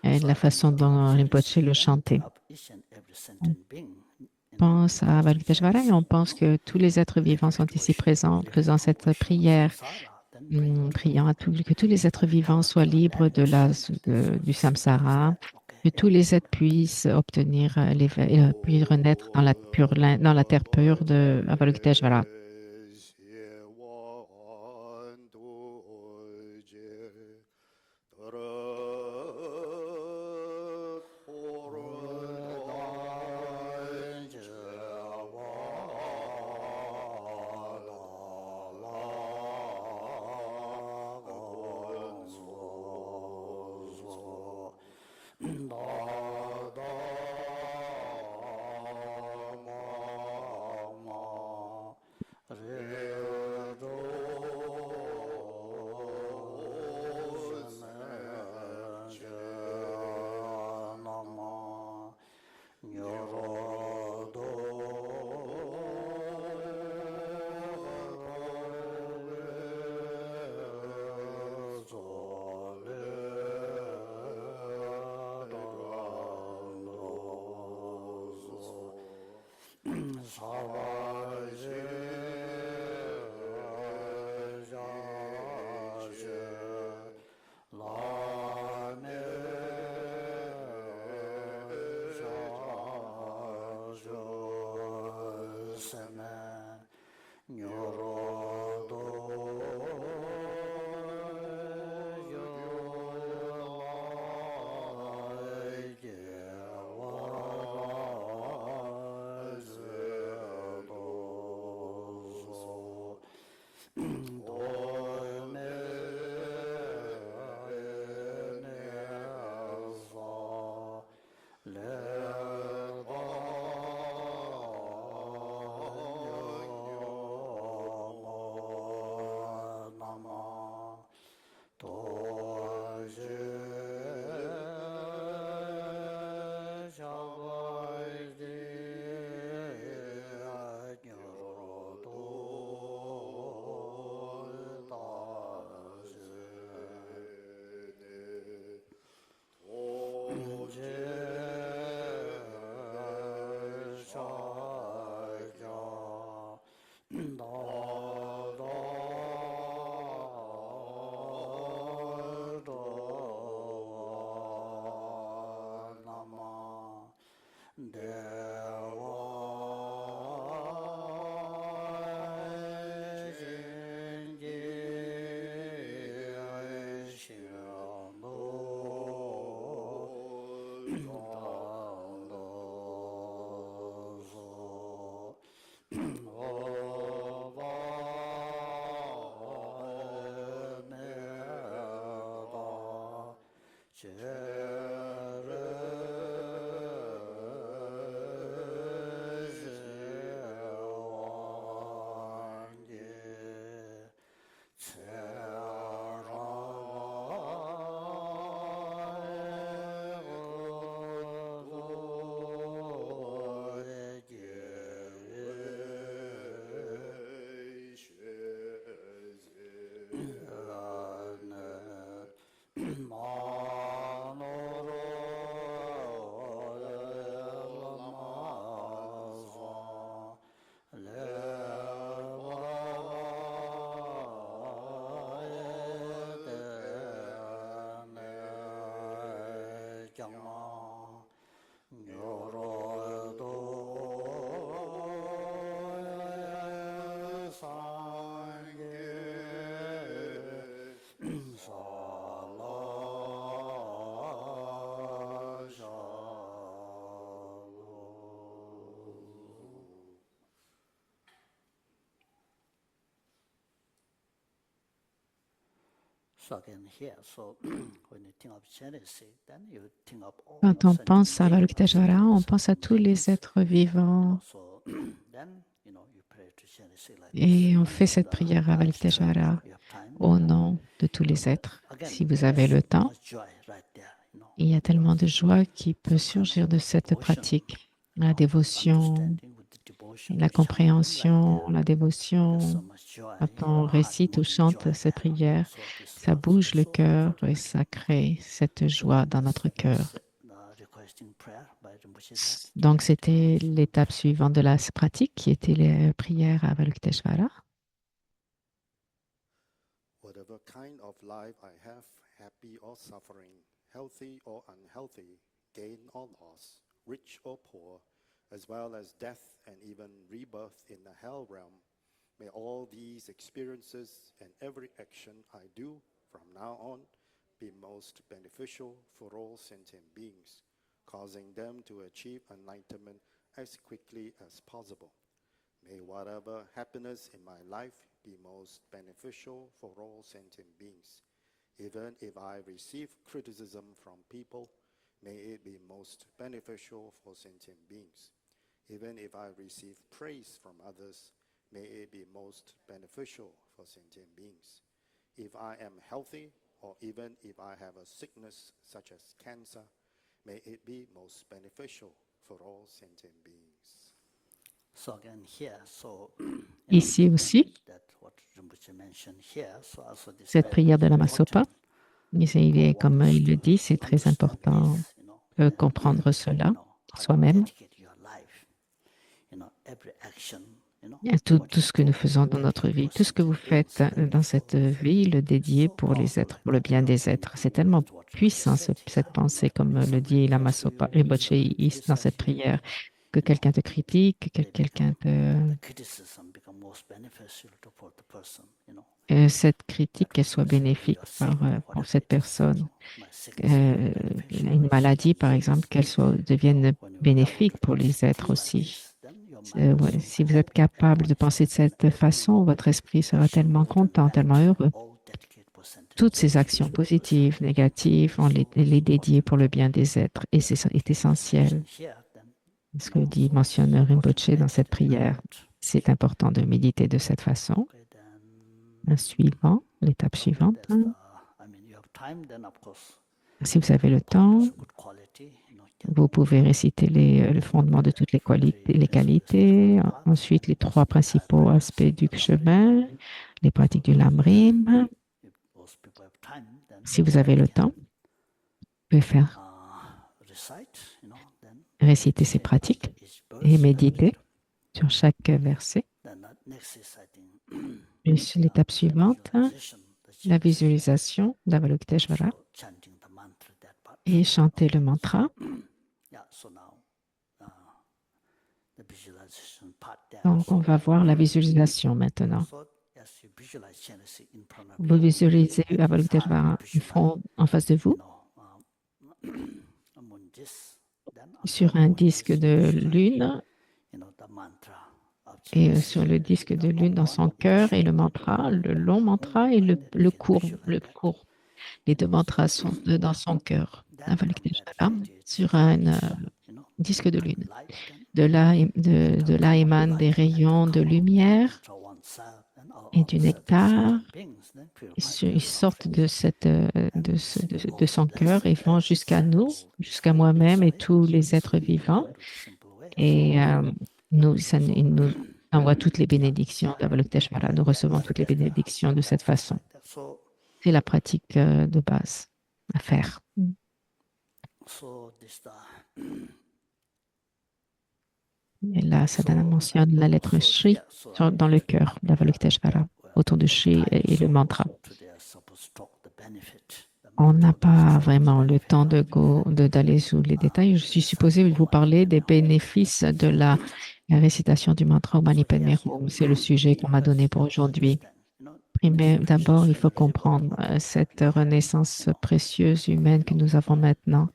et la façon dont Rinpoche le chantait. pense à Avalokiteshvara et on pense que tous les êtres vivants sont ici présents, faisant cette prière, priant que tous les êtres vivants soient libres du samsara, que tous les êtres puissent obtenir l'éveil, puis renaître dans dans la terre pure de Avalokiteshvara. Quand on pense à Avalokiteshvara, on pense à tous les êtres vivants et on fait cette prière à Avalokiteshvara au nom de tous les êtres. Si vous avez le temps, il y a tellement de joie qui peut surgir de cette pratique. La dévotion, la compréhension, la dévotion. Quand on récite ou chante ces prières, ça bouge le cœur et ça crée cette joie dans notre cœur. Donc, c'était l'étape suivante de la pratique qui était les prières à Avalokiteshvara. Whatever kind of life I have, happy or suffering, healthy or unhealthy, gain or loss, rich or poor, as well as death and even rebirth in the hell realm, may all these experiences and every action I do from now on be most beneficial for all sentient beings, causing them to achieve enlightenment as quickly as possible. May whatever happiness in my life be most beneficial for all sentient beings. Even if I receive criticism from people, may it be most beneficial for sentient beings. Even if I receive praise from others, may it be most beneficial for sentient beings. If I am healthy, or even if I have a sickness such as cancer, may it be most beneficial for all sentient beings. So again here, so Ici aussi, that what Rinpoche mentioned here, so also this cette very prière de la Masopa, important mais il est, comme il le dit, c'est très important de comprendre cela pour soi-même. dedicate your life, every action, Et tout ce que nous faisons dans notre vie, tout ce que vous faites dans cette vie, le dédier pour les êtres, pour le bien des êtres. C'est tellement puissant, cette pensée, comme le dit Lama Zopa Rinpoche dans cette prière, que quelqu'un te critique, que quelqu'un te... the criticism become most beneficial for the person, cette critique, qu'elle soit bénéfique pour cette personne. Une maladie, par exemple, devienne bénéfique pour les êtres aussi. Ouais, si vous êtes capable de penser de cette façon, votre esprit sera tellement content, tellement heureux. Toutes ces actions positives, négatives, on les dédier pour le bien des êtres et c'est essentiel. Ce que mentionne Rinpoche dans cette prière, c'est important de méditer de cette façon. Suivant, l'étape suivante. Si vous avez le temps, vous pouvez réciter le fondement de toutes les qualités. Ensuite, les 3 principaux aspects du chemin, les pratiques du Lamrim. Si vous avez le temps, vous pouvez faire réciter ces pratiques et méditer sur chaque verset. Et sur l'étape suivante, la visualisation d'Avalokiteshvara et chanter le mantra. Donc, on va voir la visualisation maintenant. Vous visualisez Avalokiteshvara en face de vous, sur un disque de lune, et sur le disque de lune dans son cœur, et le mantra, le long mantra et le court. Les 2 mantras sont dans son cœur, Avalokiteshvara, sur un disque de lune. De là émanent des rayons de lumière et du nectar. Ils sortent de son cœur et vont jusqu'à nous, jusqu'à moi-même et tous les êtres vivants. Et il nous envoie toutes les bénédictions d'Avalokiteshvara. Nous recevons toutes les bénédictions de cette façon. C'est la pratique de base à faire. Et là, Sadhana mentionne la lettre Shri dans le cœur d'Avalokiteshvara, autour de Shri et le mantra. On n'a pas vraiment le temps d'aller sous les détails. Je suis supposée vous parler des bénéfices de la récitation du mantra au Mani Padme Hum. C'est le sujet qu'on m'a donné pour aujourd'hui. D'abord, il faut comprendre cette renaissance précieuse humaine que nous avons maintenant.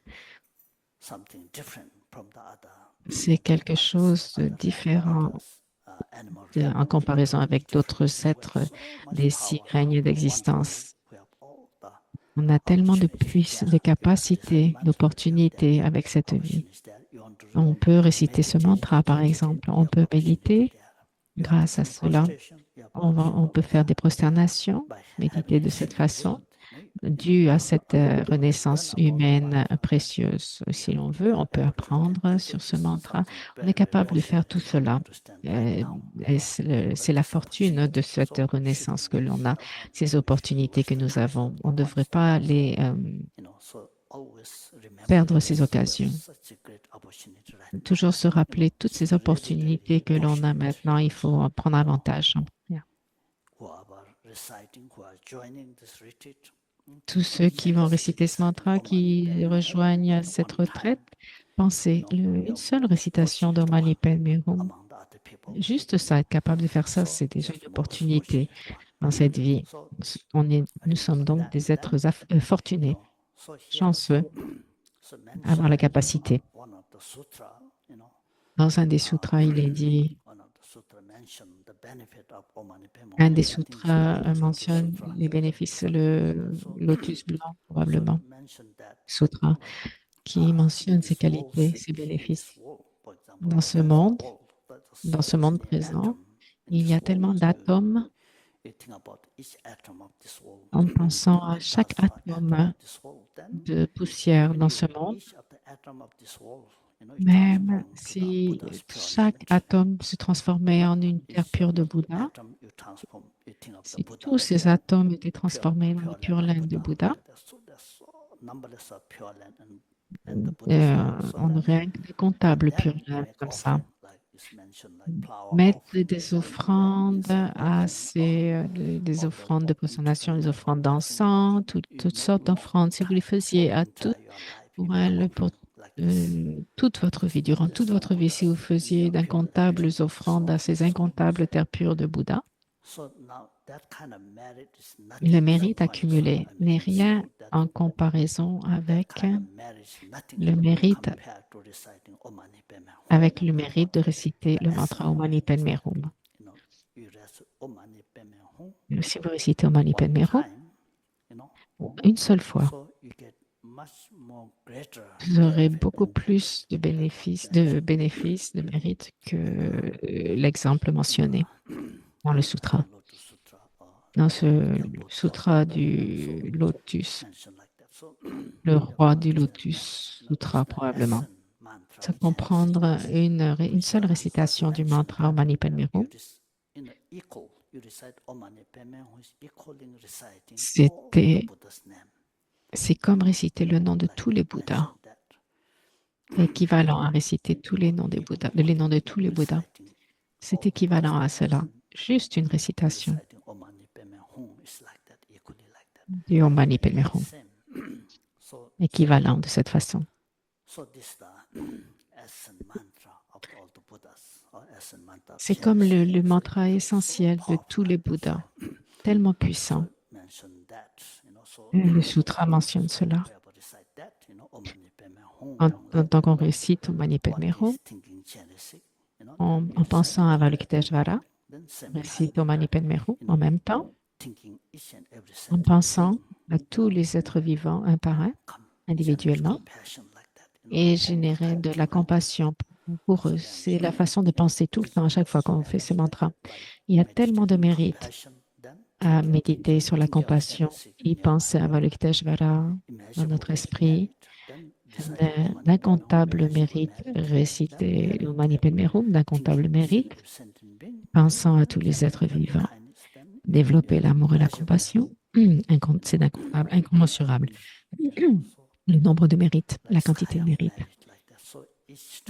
C'est quelque chose de différent en comparaison avec d'autres êtres des 6 règnes d'existence. On a tellement de capacités, d'opportunités avec cette vie. On peut réciter ce mantra, par exemple. On peut méditer grâce à cela. On peut faire des prosternations, méditer de cette façon, dû à cette renaissance humaine précieuse. Si l'on veut, on peut apprendre sur ce mantra. On est capable de faire tout cela. C'est la fortune de cette renaissance que l'on a, ces opportunités que nous avons. On ne devrait pas perdre ces occasions. toujours se rappeler toutes ces opportunités que l'on a maintenant. Il faut en prendre avantage. Tous ceux qui vont réciter ce mantra, qui rejoignent cette retraite, pensez, une seule récitation de Mani Padme Hum, juste ça, être capable de faire ça, c'est déjà une opportunité dans cette vie. Nous sommes donc des êtres fortunés, chanceux, avoir la capacité. Dans un des sutras, il est dit, un des sutras mentionne les bénéfices, le lotus blanc, probablement, sutra, qui mentionne ses qualités, ses bénéfices. Dans ce monde présent, il y a tellement d'atomes. En pensant à chaque atome de poussière dans ce monde, même si chaque atome se transformait en une terre pure de Bouddha, si tous ces atomes étaient transformés en une pure laine de Bouddha, on aurait de comptables pure laine comme ça. Mettre des offrandes des offrandes de consommation, des offrandes d'encens, toutes sortes d'offrandes. Si vous les faisiez à pour toute votre vie, durant toute votre vie, si vous faisiez d'incomptables offrandes à ces incomptables terres pures de Bouddha, le mérite accumulé n'est rien en comparaison avec le mérite de réciter le mantra Om Mani Padme Hum. Si vous récitez Om Mani Padme Hum une seule fois, vous aurez beaucoup plus de bénéfices, de mérite que l'exemple mentionné dans le sutra. Dans ce sutra du lotus, le roi du lotus sutra probablement, ça comprendre une seule récitation du mantra Om Mani Padme Hum. C'est comme réciter le nom de tous les Bouddhas, équivalent à réciter tous les noms des Bouddhas, les noms de tous les Bouddhas. C'est équivalent à cela, juste une récitation du Om Mani Padme Hum, équivalent de cette façon. C'est comme le mantra essentiel de tous les Bouddhas, tellement puissant. Le sutra mentionne cela. En tant qu'on récite Om Mani Padme Hum, en pensant à Avalokiteshvara, récite Om Mani Padme Hum en même temps, en pensant à tous les êtres vivants un par un, individuellement, et générer de la compassion pour eux. C'est la façon de penser tout le temps, à chaque fois qu'on fait ce mantra. Il y a tellement de mérite à méditer sur la compassion et penser à Avalokiteshvara dans notre esprit, d'incomptables mérites, réciter Om Mani Padme Hum, d'incomptables mérites, pensant à tous les êtres vivants, développer l'amour et la compassion, c'est incommensurable. Le nombre de mérites, la quantité de mérites,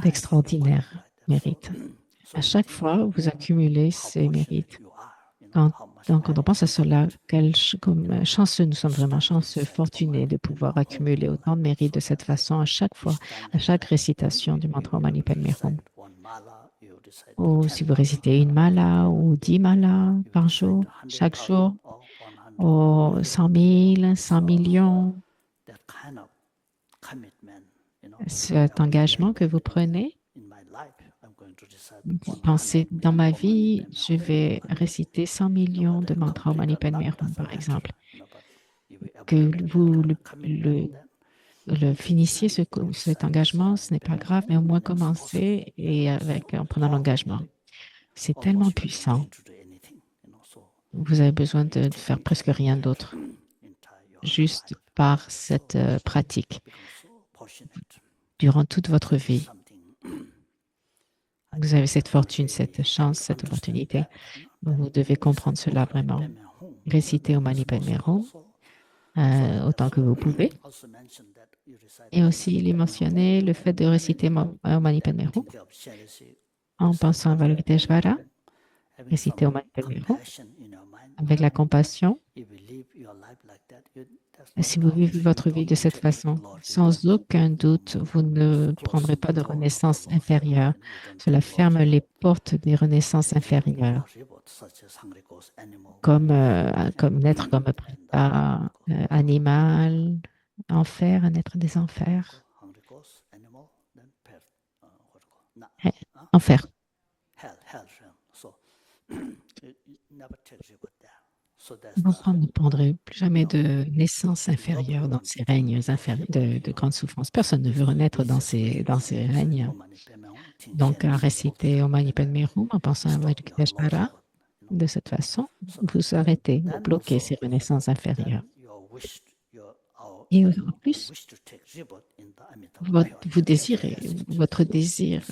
d'extraordinaires mérites. À chaque fois, vous accumulez ces mérites. Donc, quand on pense à cela, comme chanceux, nous sommes vraiment chanceux, fortunés de pouvoir accumuler autant de mérites de cette façon à chaque fois, à chaque récitation du mantra Om Mani Padme Hum. Ou si vous récitez une mala ou 10 malas par jour, chaque jour, ou 100 000, 100 millions, cet engagement que vous prenez, pensez, dans ma vie, je vais réciter 100 millions de mantras Om Mani Padme Hum, par exemple. Que vous le finissiez, cet engagement, ce n'est pas grave, mais au moins commencez en prenant l'engagement. C'est tellement puissant. Vous avez besoin de faire presque rien d'autre, juste par cette pratique, durant toute votre vie. Vous avez cette fortune, cette chance, cette opportunité. Vous devez comprendre cela vraiment. Récitez Om Mani Padme Hum autant que vous pouvez. Et aussi, il est mentionné le fait de réciter Om Mani Padme Hum en pensant à Avalokiteshvara, réciter Om Mani Padme Hum avec la compassion. Si vous vivez votre vie de cette façon, sans aucun doute, vous ne prendrez pas de renaissance inférieure. Cela ferme les portes des renaissances inférieures, comme naître comme prêta, animal, enfer, un être des enfers. Enfer. Vous ne prendrez plus jamais de naissance inférieure dans ces règnes de grande souffrance. Personne ne veut renaître dans ces règnes. Donc, à réciter Om Mani Padme Hum en pensant à Avalokiteshvara, de cette façon, vous arrêtez, vous bloquez ces renaissances inférieures. Et en plus, votre désir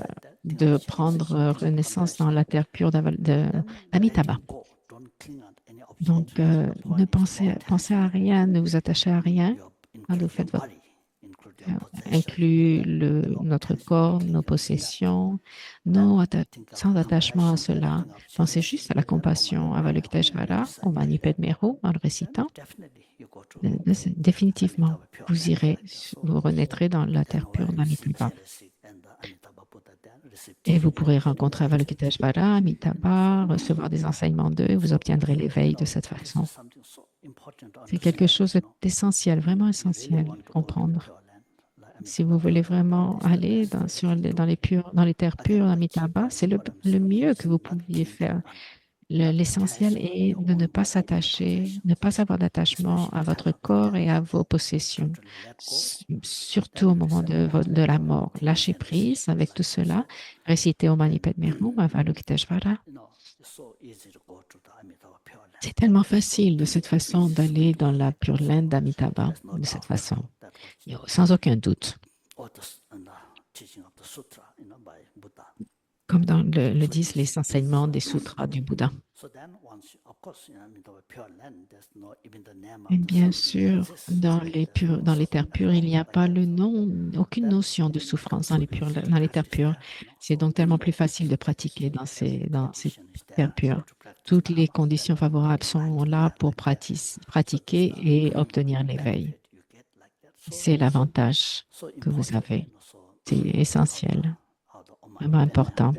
de prendre renaissance dans la terre pure d'Amitabha. Donc, ne pensez à rien, ne vous attachez à rien quand vous faites votre inclut notre corps, nos possessions, sans attachement à cela. Pensez juste à la compassion, à Avalokiteshvara, Om Mani Padme Hum en le récitant. Définitivement, vous renaîtrez dans la terre pure d'Amitabha. Et vous pourrez rencontrer Avalokiteshvara, Amitabha, recevoir des enseignements d'eux, et vous obtiendrez l'éveil de cette façon. C'est quelque chose d'essentiel, vraiment essentiel, comprendre. Si vous voulez vraiment aller dans les terres pures d'Amitabha, c'est le mieux que vous pouviez faire. L'essentiel est de ne pas s'attacher, ne pas avoir d'attachement à votre corps et à vos possessions, surtout au moment de la mort. Lâchez prise avec tout cela, récitez Om Mani Padme Hum, Avalokiteshvara. C'est tellement facile de cette façon d'aller dans la Pure Land d'Amitabha, de cette façon, sans aucun doute. Comme le disent les enseignements des sutras du Bouddha. Et bien sûr, dans les terres pures, il n'y a pas aucune notion de souffrance dans les terres pures. C'est donc tellement plus facile de pratiquer dans ces terres pures. Toutes les conditions favorables sont là pour pratiquer et obtenir l'éveil. C'est l'avantage que vous avez. C'est essentiel, vraiment important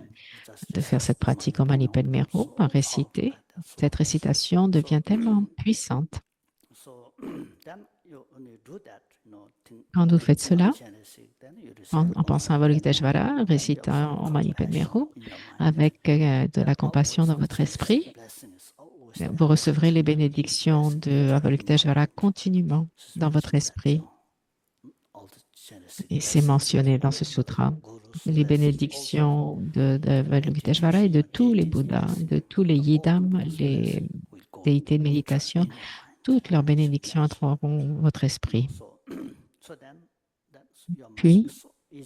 de faire cette pratique en Mani Padme Hum, à réciter. Cette récitation devient tellement puissante. Quand vous faites cela, en pensant à Avalokiteshvara, récitant Om Mani Padme Hum, avec de la compassion dans votre esprit, vous recevrez les bénédictions de Avalokiteshvara continuellement dans votre esprit. Et c'est mentionné dans ce sutra. Les bénédictions de Avalokiteshvara et de tous les Bouddhas, de tous les Yidam, les déités de méditation, toutes leurs bénédictions entreront votre esprit. Puis, il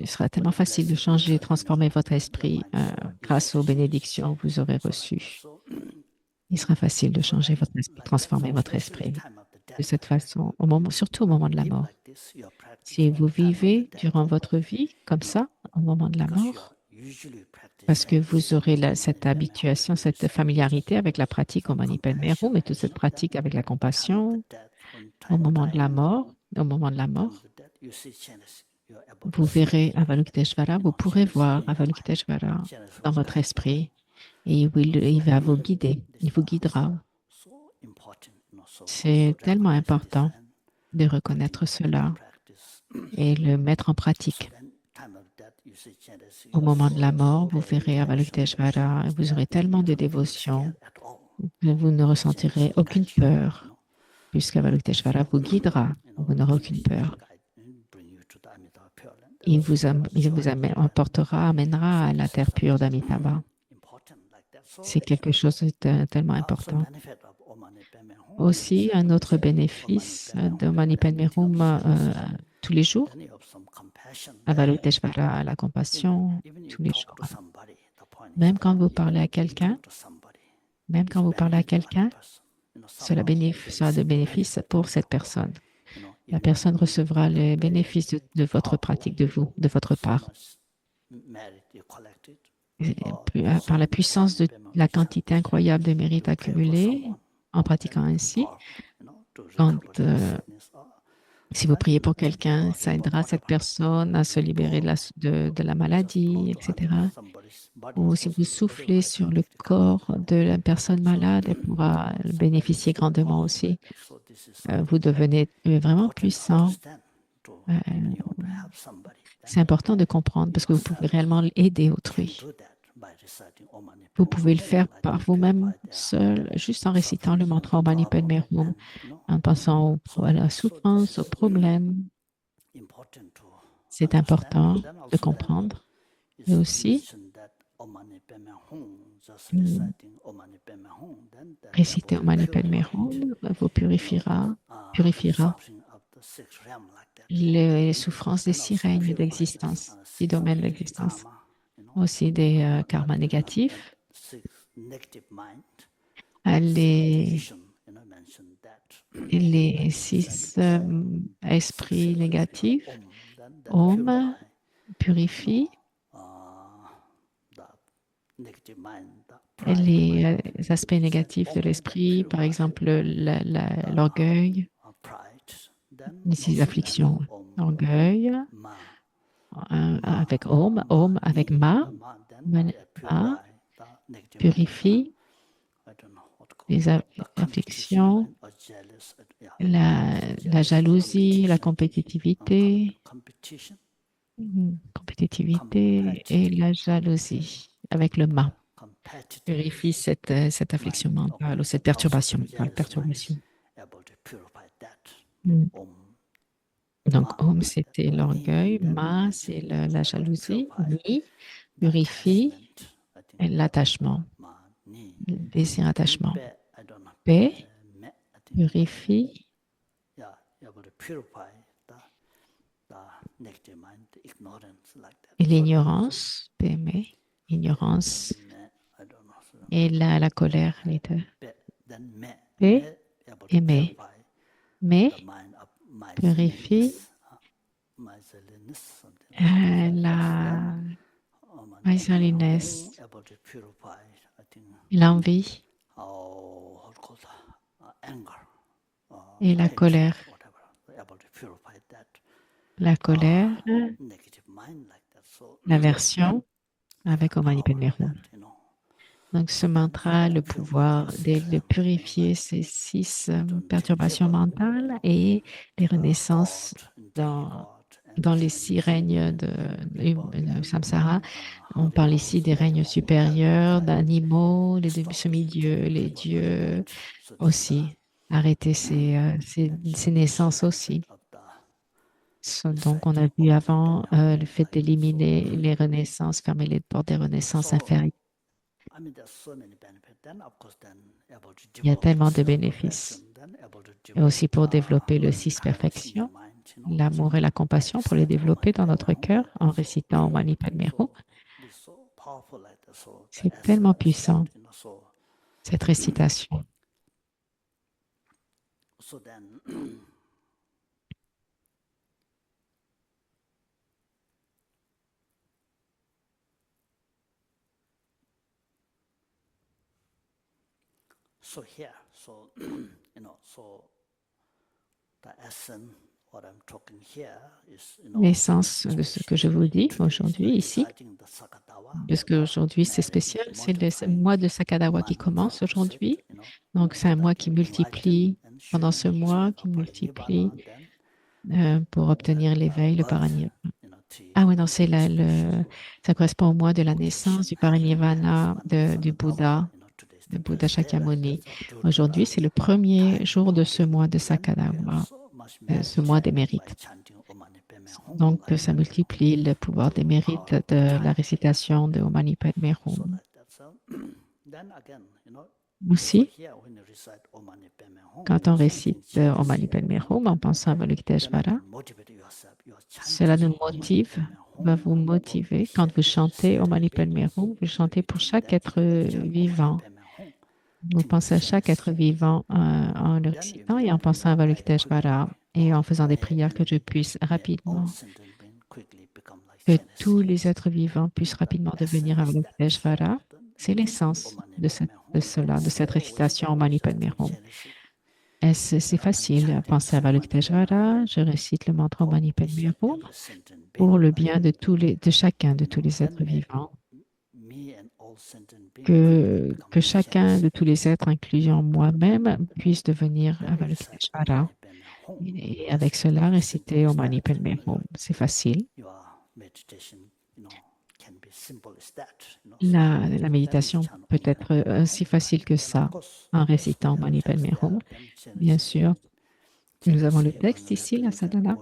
sera tellement facile de changer, transformer votre esprit grâce aux bénédictions que vous aurez reçues. Il sera facile de changer votre esprit, transformer votre esprit de cette façon, surtout au moment de la mort. Si vous vivez durant votre vie comme ça, au moment de la mort, parce que vous aurez cette habituation, cette familiarité avec la pratique Om Mani Padme Hum et toute cette pratique avec la compassion, au moment de la mort, vous verrez Avalokiteshvara, vous pourrez voir Avalokiteshvara dans votre esprit et il va vous guider, il vous guidera. C'est tellement important de reconnaître cela et le mettre en pratique. Au moment de la mort, vous verrez Avalokiteshvara et vous aurez tellement de dévotion que vous ne ressentirez aucune peur, puisqu'Avalokiteshvara vous guidera, vous n'aurez aucune peur. Il vous amènera à la terre pure d'Amitabha. C'est quelque chose de tellement important. Aussi, un autre bénéfice de Om Mani Padme Hum tous les jours, Avalokiteshvara, la compassion, tous les jours. Même quand vous parlez à quelqu'un, cela a de bénéfices pour cette personne. la personne recevra les bénéfices de votre pratique, de votre part. Et par la puissance de la quantité incroyable de mérites accumulés, en pratiquant ainsi, si vous priez pour quelqu'un, ça aidera cette personne à se libérer de la maladie, etc. Ou si vous soufflez sur le corps de la personne malade, elle pourra bénéficier grandement aussi. Vous devenez vraiment puissant. C'est important de comprendre parce que vous pouvez réellement aider autrui. Vous pouvez le faire par vous-même seul, juste en récitant le mantra Om Mani Padme Hum, en pensant à la souffrance, aux problèmes. C'est important de comprendre. Et aussi, réciter Om Mani Padme Hum vous purifiera les souffrances des 6 règnes d'existence, 6 domaines d'existence. Aussi des karmas négatifs, les 6 esprits négatifs. Om purifie les aspects négatifs de l'esprit, par exemple l'orgueil, les 6 afflictions. Orgueil, avec Om, Om avec Ma purifie les afflictions, la jalousie, la compétitivité et la jalousie avec le Ma. Purifie cette affliction mentale ou cette perturbation mentale. Donc, Om, c'était l'orgueil. Ma, c'est la jalousie. Ni purifie l'attachement, le désir attachement. Paix purifie et l'ignorance, ignorance et la colère, les deux. Paix et mais purifie la miserliness, l'envie et la colère. La colère, l'aversion avec Om Mani Padme Hum. Donc, ce mantra a le pouvoir de purifier ces 6 perturbations mentales et les renaissances dans les 6 règnes de samsara. On parle ici des règnes supérieurs, d'animaux, les semi-dieux, les dieux aussi. Arrêter ces naissances aussi. Donc, on a vu avant le fait d'éliminer les renaissances, fermer les portes des renaissances inférieures. Il y a tellement de bénéfices. Et aussi pour développer le 6 perfections, l'amour et la compassion, pour les développer dans notre cœur en récitant Om Mani Padme Hum. C'est tellement puissant, cette récitation. L'essence de ce que je vous dis aujourd'hui ici, parce qu'aujourd'hui c'est spécial, c'est le mois de Sakadawa qui commence aujourd'hui. Donc c'est un mois qui multiplie, pendant ce mois, qui multiplie pour obtenir l'éveil, le paranirvana. Ah oui, non, ça correspond au mois de la naissance du paranirvana du Bouddha, de Bouddha Shakyamuni. Aujourd'hui, c'est le premier jour de ce mois de Sakadawa, ce mois des mérites. Donc, ça multiplie le pouvoir des mérites de la récitation de Om Mani Padme Hum. Aussi, quand on récite Om Mani Padme Hum en pensant à Avalokiteshvara, cela nous motive, va vous motiver. Quand vous chantez Om Mani Padme Hum, vous chantez pour chaque être vivant. Vous pensez à chaque être vivant en le récitant et en pensant à Avalokiteshvara. et en faisant des prières que je puisse rapidement, que que tous les êtres vivants puissent rapidement devenir Avalokiteshvara. C'est l'essence de cela, de cette récitation en Mani Padme Hum. C'est facile à penser à Avalokiteshvara. Je récite le mantra Mani Padme Hum pour le bien de chacun de tous les êtres vivants. Que chacun de tous les êtres, incluant moi-même, puisse devenir Avalokiteshvara. Et avec cela, réciter Om Mani Padme Hum. C'est facile. La méditation peut être aussi facile que ça en récitant Mani Padme Hum. Bien sûr, nous avons le texte ici, la sadhana,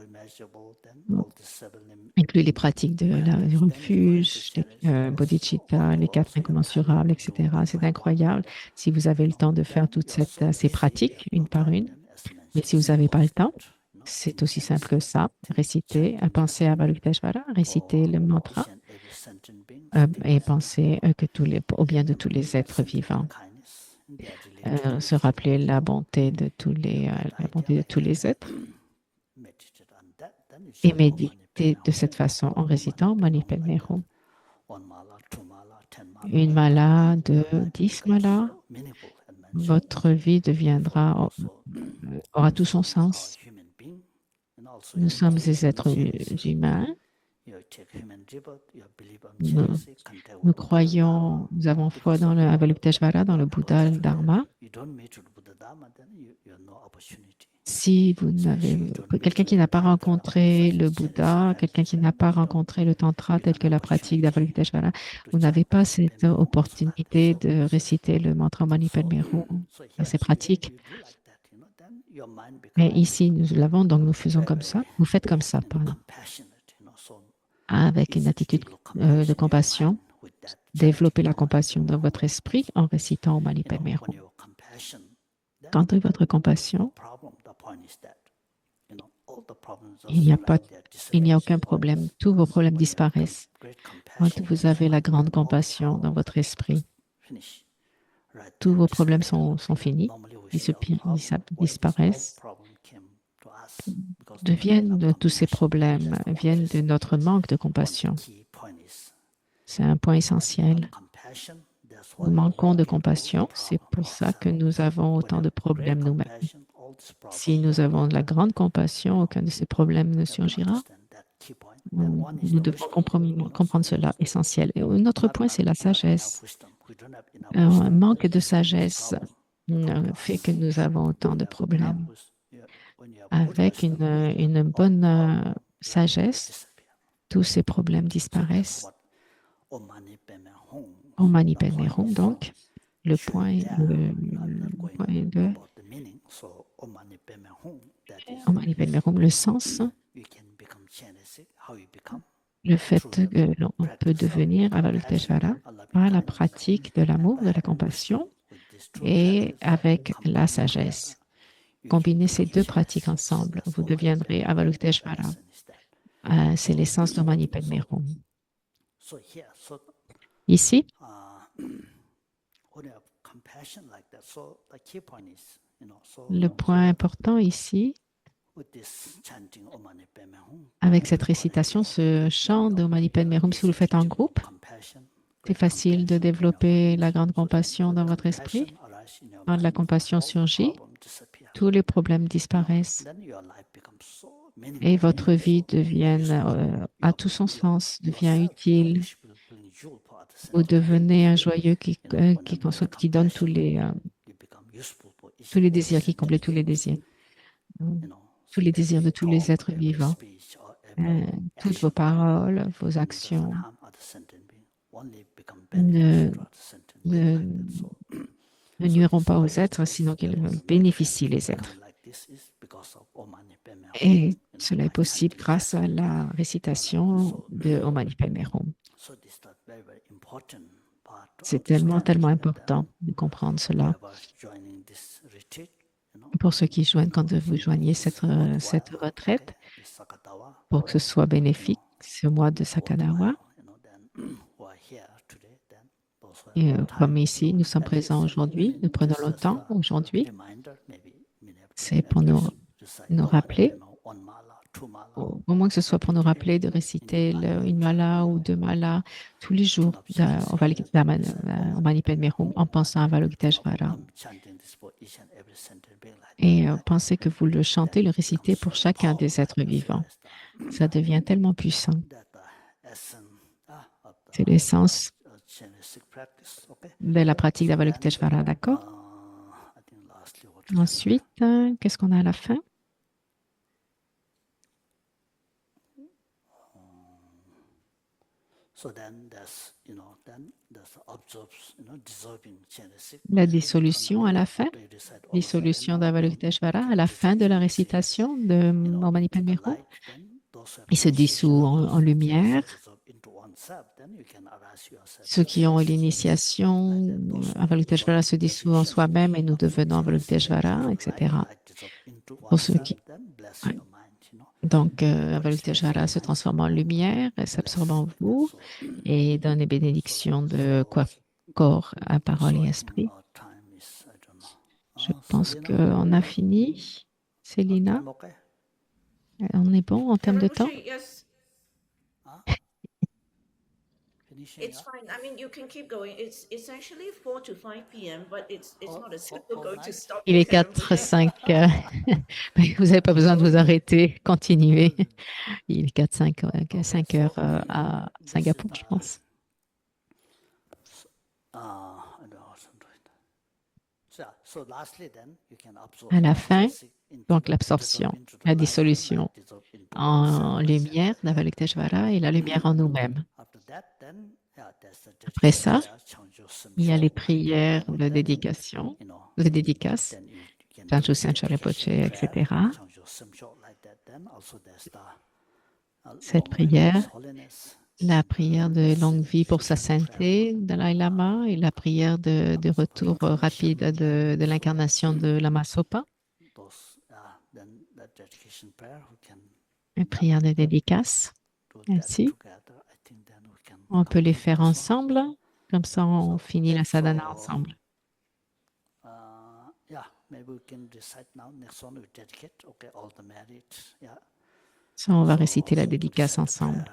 inclut les pratiques du refuge, les bodhicitta, les 4 incommensurables, etc. C'est incroyable si vous avez le temps de faire toutes ces pratiques une par une. Mais si vous n'avez pas le temps, c'est aussi simple que ça. Réciter, penser à Avalokiteshvara, réciter le mantra et penser au bien de tous les êtres vivants. Se rappeler la bonté de tous les êtres et méditer de cette façon en récitant Mani Padme Hum. Une mala, 10 malas, votre vie aura tout son sens. Nous sommes des êtres humains. Nous croyons, nous avons foi dans le Avalokiteshvara, dans le Bouddha, le Dharma. Si vous n'avez quelqu'un qui n'a pas rencontré le Bouddha, quelqu'un qui n'a pas rencontré le Tantra tel que la pratique d'Avalokiteshvara, vous n'avez pas cette opportunité de réciter le mantra Mani Padme Hum. C'est pratique. Mais ici, nous l'avons, donc nous faisons comme ça. Vous faites comme ça, pardon. Avec une attitude de compassion. Développez la compassion dans votre esprit en récitant Mani Padme Hum. Quant à votre compassion, il n'y a aucun problème. Tous vos problèmes disparaissent. Quand vous avez la grande compassion dans votre esprit, tous vos problèmes sont finis. Ils disparaissent. Tous ces problèmes viennent de notre manque de compassion. C'est un point essentiel. Nous manquons de compassion. C'est pour ça que nous avons autant de problèmes nous-mêmes. Si nous avons de la grande compassion, aucun de ces problèmes ne surgira. Nous devons comprendre cela, essentiel. Et un autre point, c'est la sagesse. Un manque de sagesse fait que nous avons autant de problèmes. Avec une bonne sagesse, tous ces problèmes disparaissent. Om Mani Padme Hum, donc, le point de Om Mani Padme Hum, le sens, le fait que l'on peut devenir Avalokiteshvara par la pratique de l'amour, de la compassion et avec la sagesse. Combinez ces deux pratiques ensemble, vous deviendrez Avalokiteshvara. C'est l'essence de Mani Padme Hum. Ici, le point important ici, avec cette récitation, ce chant de Mani Padme Hum, si vous le faites en groupe, c'est facile de développer la grande compassion dans votre esprit. Quand la compassion surgit, tous les problèmes disparaissent et votre vie a tout son sens, devient utile. Vous devenez un joyeux qui donne tous les désirs, qui comble tous les désirs de tous les êtres vivants. Toutes vos paroles, vos actions ne nuiront pas aux êtres, sinon qu'ils bénéficient les êtres. Et cela est possible grâce à la récitation de Om Mani Padme Hum. C'est tellement important de comprendre cela. Pour ceux qui joignent, quand vous joignez cette retraite, pour que ce soit bénéfique, ce mois de Sakadawa. Et comme ici, nous sommes présents aujourd'hui, nous prenons le temps aujourd'hui. C'est pour nous nous rappeler, au moins que ce soit pour nous rappeler de réciter une mala ou deux malas tous les jours au Mani Padme Hum en pensant à Avalokiteshvara. Et pensez que vous le chantez, le récitez pour chacun des êtres vivants. Ça devient tellement puissant. C'est l'essence de la pratique d'Avalokiteshvara, d'accord? Ensuite, qu'est-ce qu'on a à la fin? La dissolution à la fin, dissolution d'Avalokiteshvara à la fin de la récitation de Om Mani Padme Hum. Il se dissout en lumière. Ceux qui ont l'initiation, Avalokiteshvara se dissout en soi-même et nous devenons Avalokiteshvara, etc. Pour ceux qui... Ouais. Donc, Avalokiteshvara se transforme en lumière, s'absorbe en vous et donne les bénédictions de corps à parole et esprit. Je pense qu'on a fini. Célina, on est bon en termes de temps? Yes, it's fine. I mean, you can keep going. It's actually 4 to 5 p.m., but it's not as if we're going to stop. Il est 4, 5. Vous n'avez pas besoin de vous arrêter. Continuez. Il est 4, 5 heures à Singapour, je pense. À la fin, donc l'absorption, la dissolution en lumière d'Avalokiteshvara et la lumière en nous-mêmes. Après ça, il y a les prières de dédication, de dédicace, Chanchu Semcho Rinpoche, etc. Cette prière, la prière de longue vie pour sa sainteté, Dalai Lama, et la prière de retour rapide de l'incarnation de Lama Zopa. Une prière de dédicace, ainsi. On peut les faire ensemble, comme ça on finit la sadhana ensemble. Ça, on va réciter la dédicace ensemble.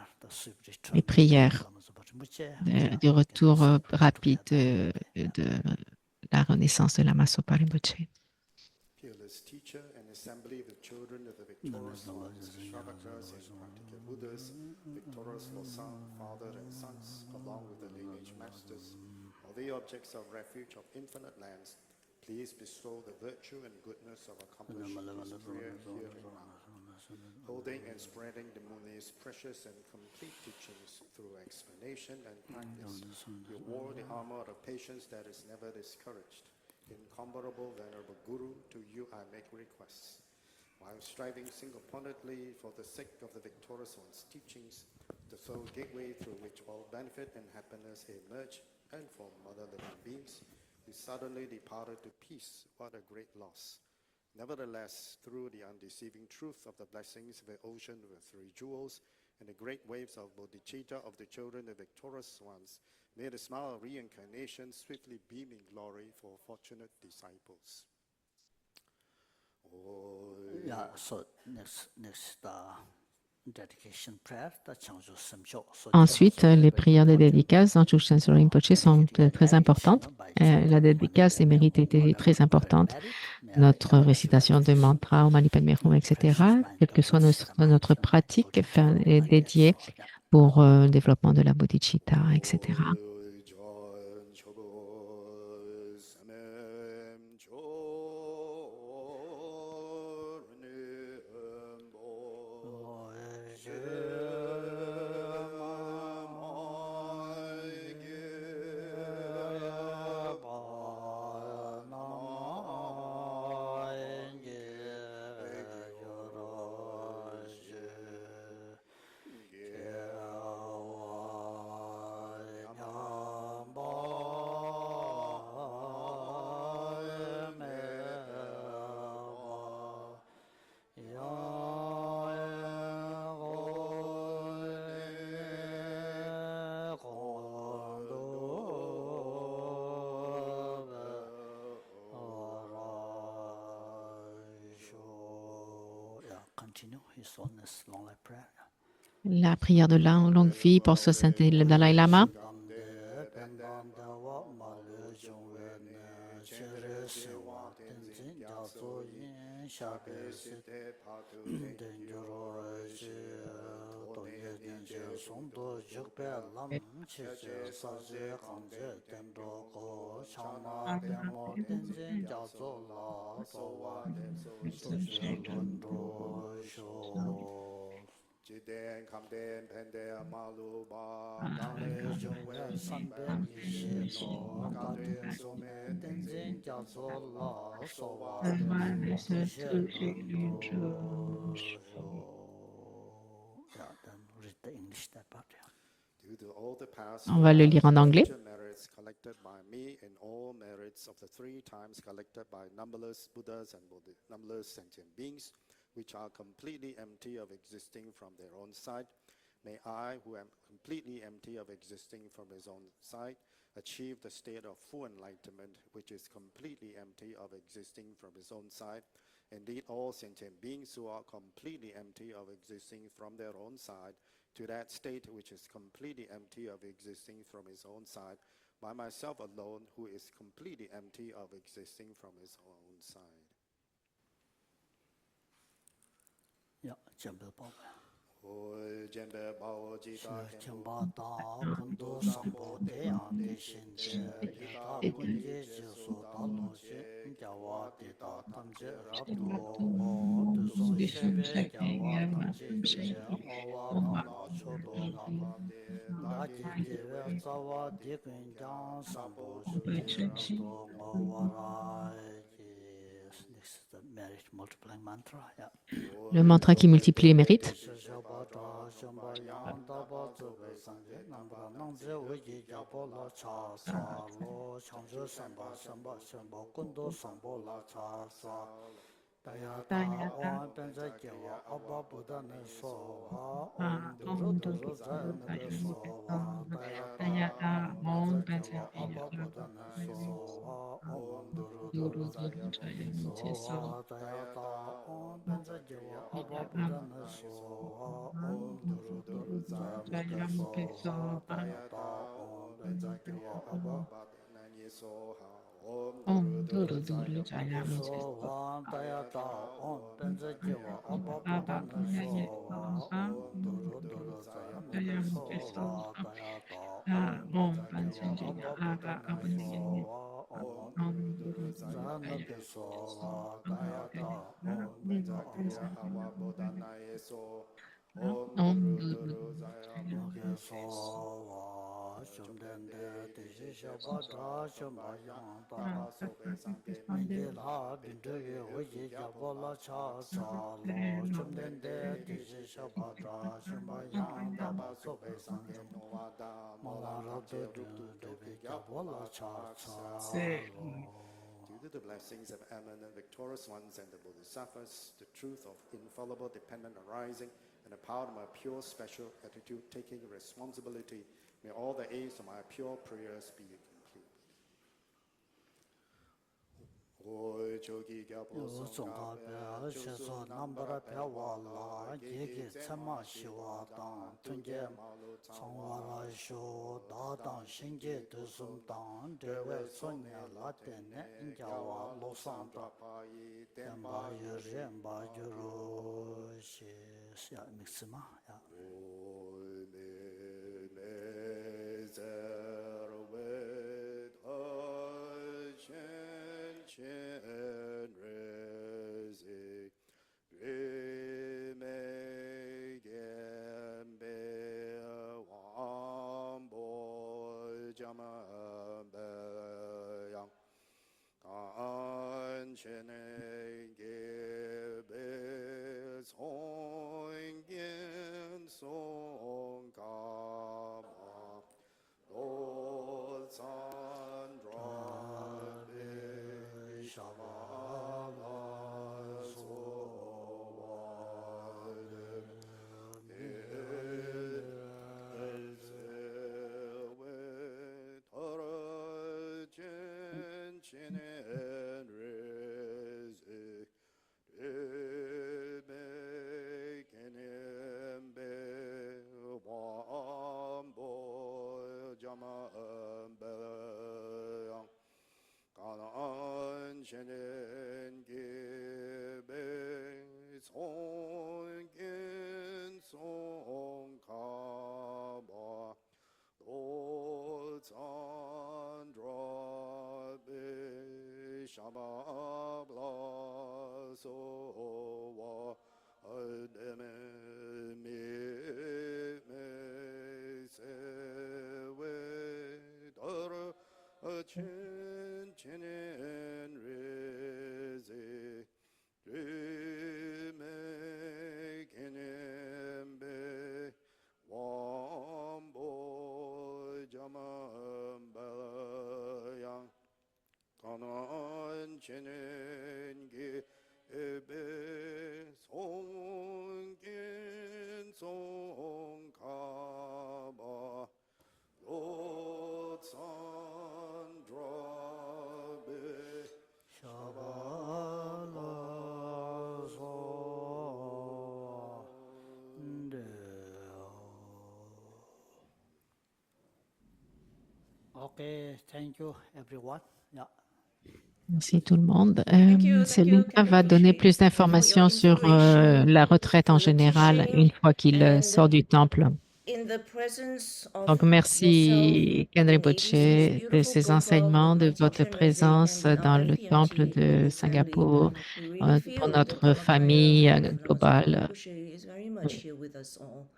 Les prières du retour rapide de la renaissance de Lama Zopa Rinpoche. Fearless teacher and assembly, the children of the victorious ones, Shravakas and practical Buddhas, victorious Losang, father and sons, along with the lineage masters, all the objects of refuge of infinite lands, please bestow the virtue and goodness of accomplishing this prayer here and now. Holding and spreading the Muni's precious and complete teachings through explanation and practice, you wore the armor of patience that is never discouraged. Incomparable Venerable Guru, to you I make requests. While striving single-pointedly for the sake of the victorious one's teachings, the sole gateway through which all benefit and happiness emerge, and for mother living beings, who suddenly departed to peace, what a great loss. Nevertheless, through the undeceiving truth of the blessings of the ocean with three jewels, and the great waves of bodhicitta of the children of victorious ones, may the smile of reincarnation swiftly beam in glory for fortunate disciples. So next dedication prayer, Ensuite, les prières de dédicace dans Chanchu Semcho Rinpoche sont très importantes. La dédicace des mérites était très importante. Notre récitation de mantras, Om Mani Padme Hum, etc., quelle que soit notre pratique, est dédiée pour le développement de la bodhicitta, etc. continue his honest long life prayer. La prière de longue vie pour ce saint le Dalai Lama. Jiden kamden pende maluba kale jungwe sanbe nishino kade sume tenzin jazola sowa Yeah, then read the English that part. Yeah. due to all the past On va le lire en anglais. future merits collected by me and all merits of the 3 times collected by numberless Buddhas and numberless sentient beings which are completely empty of existing from their own side. May I, who am completely empty of existing from his own side, achieve the state of full enlightenment, which is completely empty of existing from his own side. Indeed, all sentient beings who are completely empty of existing from their own side, to that state which is completely empty of existing from his own side, by myself alone, who is completely empty of existing from his own side. Yeah, Jambel Bob. Jembe bao jita Chamba da kundu sambo de ande shinde gita kunje jesu talo je jawa de da tamje rabdu o de so shebe jawa tamje je owa kama chodo na da ji je zawa de kun jang sambo je rabdu owa rai. This is the marriage multiplying mantra. Yeah. Le mantra qui multiplie les mérites. Om Duru Duru Jaya Due to the blessings of eminent victorious ones and the bodhisattvas, the truth of infallible dependent arising, and the power of my pure special attitude taking responsibility, may all the aids of my pure prayers be complete. Okay, thank you everyone. Yeah. Merci tout le monde. Thank you, Céline Ken va donner Rinpoche, plus for your d'informations sur information, la retraite en for your général teaching, une fois qu'il and sort du temple. in the presence of Donc, yourself merci Ken in Rinpoche ABC's de beautiful ces Gompa enseignements, de Wahati votre Chenrezig présence and dans our le temple FPMT de global family. Singapour We really pour feel the notre Dhammakaya famille of Lama globale. Rinpoche is very much here with us all.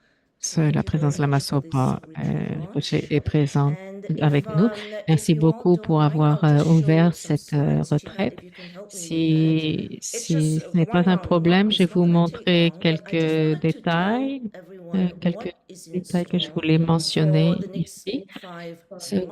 So La thank you very présence de la much for this Masopa retreat Rinpoche launch. est présente And avec nous. if Merci you all beaucoup don't pour mind, avoir I'll just show ouvert some cette slides, Tina, retraite. if you can help me with that. Si It's just ce n'est pas one un round. problème, je vais It's not vous gonna take montrer long, but I just quelques wanted to détails, tell everyone quelques what is in détails que je store voulais for mentionner the next ici. 5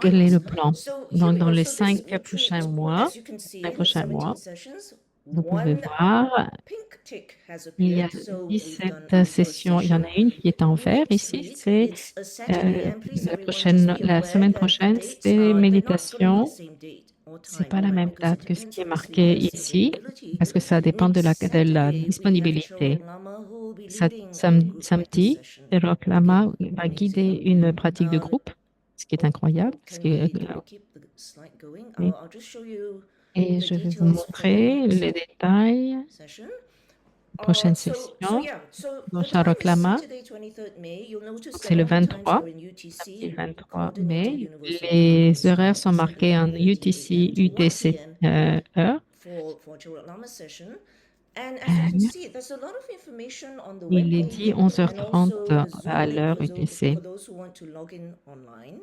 Quel est months. le plan? So here Donc, we dans go. les So this 5 retreat, prochains mois, as you can see, the 17 sessions, vous pouvez one voir, pink tick has il y a appeared. So we've 17 done our first sessions. Il y en session. a une qui est en vert Next ici, week, c'est it's a Saturday, and please everyone just be la aware semaine that the prochaine, dates c'est are, they're not going to be méditation. the same date or C'est time, pas la même because it date que ce depends qui est on the marqué sleepers ici, availability. parce que ça dépend de Next la Saturday, we have disponibilité. Sherlock Lama who will be leading a group practice Samedi, session. Sherlock Lama Again, va amazing. guider une pratique de groupe, ce qui est incroyable. Can we keep the slide going? Oui. I'll just show you Et the je vais vous details for the montrer next les détails. session. Prochaine So session. yeah, so Dans the time Sherlock is Lama, Saturday, 23rd May. You'll notice c'est that le all the times 23, are in samedi UTC, 23 Coordinated mai. Universal Les Time horaires Zone, sont marqués en 7:30 UTC, to 1 UTC p.m. heure. for Sherlock Lama session. And as you can see, there's a lot of information on the Il est webpage dit and 11h30 also the Zoom à link l'heure for UTC. those who want to log in online.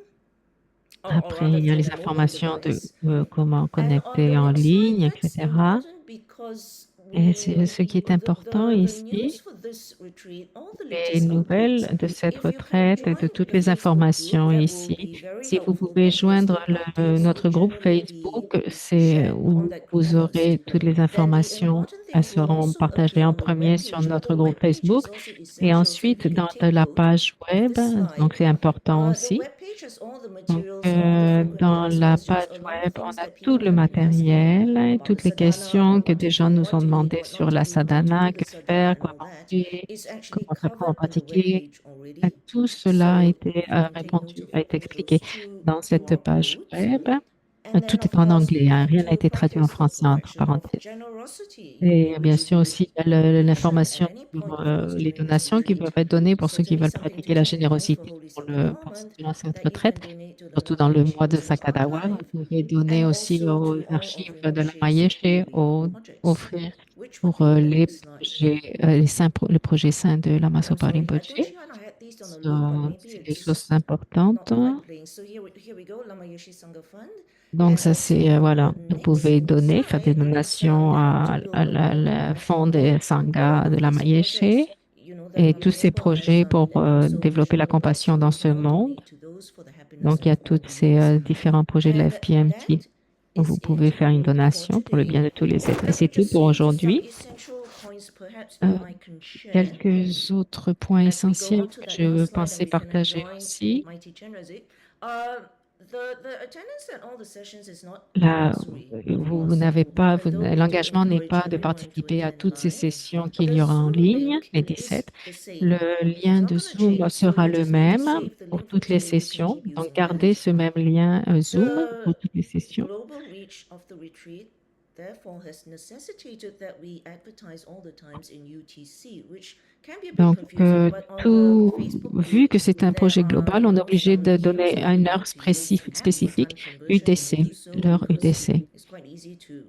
Or Après, rather il y a through les a mobile informations de device. comment And on connecter the en next slide, ligne, that's etc. important because Et ce qui est important the ici, news for this retreat, all the les latest nouvelles updates. de cette If you can retraite, de join toutes the les Facebook informations group, that will ici. be very Si vous helpful pouvez because the joindre updates notre will groupe generally be Facebook, c'est shared on où that group vous first. aurez toutes les Then the informations. important thing Elles will seront also partagées appear en on the premier sur webpage. notre The groupe webpage is Facebook also et essential, so if ensuite you can dans take la note page of web. this slide. Donc, c'est important The aussi. webpage has all the Donc, materials on the frequently dans asked la questions, page a lot web, of on things a that tout people le have been asking matériel, about toutes the les sadhana, questions about que what des to gens do, nous what ont to eat, demandées what sur not to la eat, when to sadhana, do the que sadhana, faire, and quoi all that manger, is actually comment apprendre à covered in the pratiquer. webpage already. Tout cela a So été you can take note répondu, of a été those expliqué dans QR cette page codes. web. And then, Tout of est en course, anglais, hein, back rien n'a to été traduit en practice, the français, entre collection of parenthèses. generosity, Et bien which sûr will aussi, be il y a given at l'information any sur point, of course, les during this donations qui retreat. peuvent être données pour ceux qui Certainly veulent something pratiquer to la take note for générosité Holy pour Sakadawa durant cette that you can retraite, donate to the surtout Lama dans le Yeshe mois de Resource Sakadawa. Archive Vous pouvez donner and aussi also aux to all archives of de la Rinpoche's Mayeshe, holy projects, offrir which would pour be the les next slide. projets, le projet saint de la I'm Masopa sorry, I Rinpoche. don't think I had these on a loop, but maybe C'est des it's choses importantes. not quite plain. So here we go, Lama Yeshe Sangha Fund. Donc, ça, c'est, voilà, vous pouvez donner, faire des donations à la Fonds des Sangha de la Mayeshe et tous ces projets pour développer la compassion dans ce monde. Donc, il y a tous ces différents projets de la FPMT où vous pouvez faire une donation pour le bien de tous les êtres. Et c'est tout pour aujourd'hui. Quelques autres points essentiels que je pensais partager aussi. Là, vous n'avez pas, l'engagement n'est pas de participer à toutes ces sessions qu'il y aura en ligne, les 17. Le lien de Zoom sera le même pour toutes les sessions. Donc, gardez ce même lien Zoom pour toutes les sessions. therefore has necessitated that we advertise all the times in UTC, which can be a bit Donc, confusing, but on the tout, Facebook vu group, que c'est un there projet are global, on est notes obligé from de Kim, donner so if une you heure want to use the app for spécifique, fund conversion, you can do UTC, so l'heure because UTC. it's quite easy to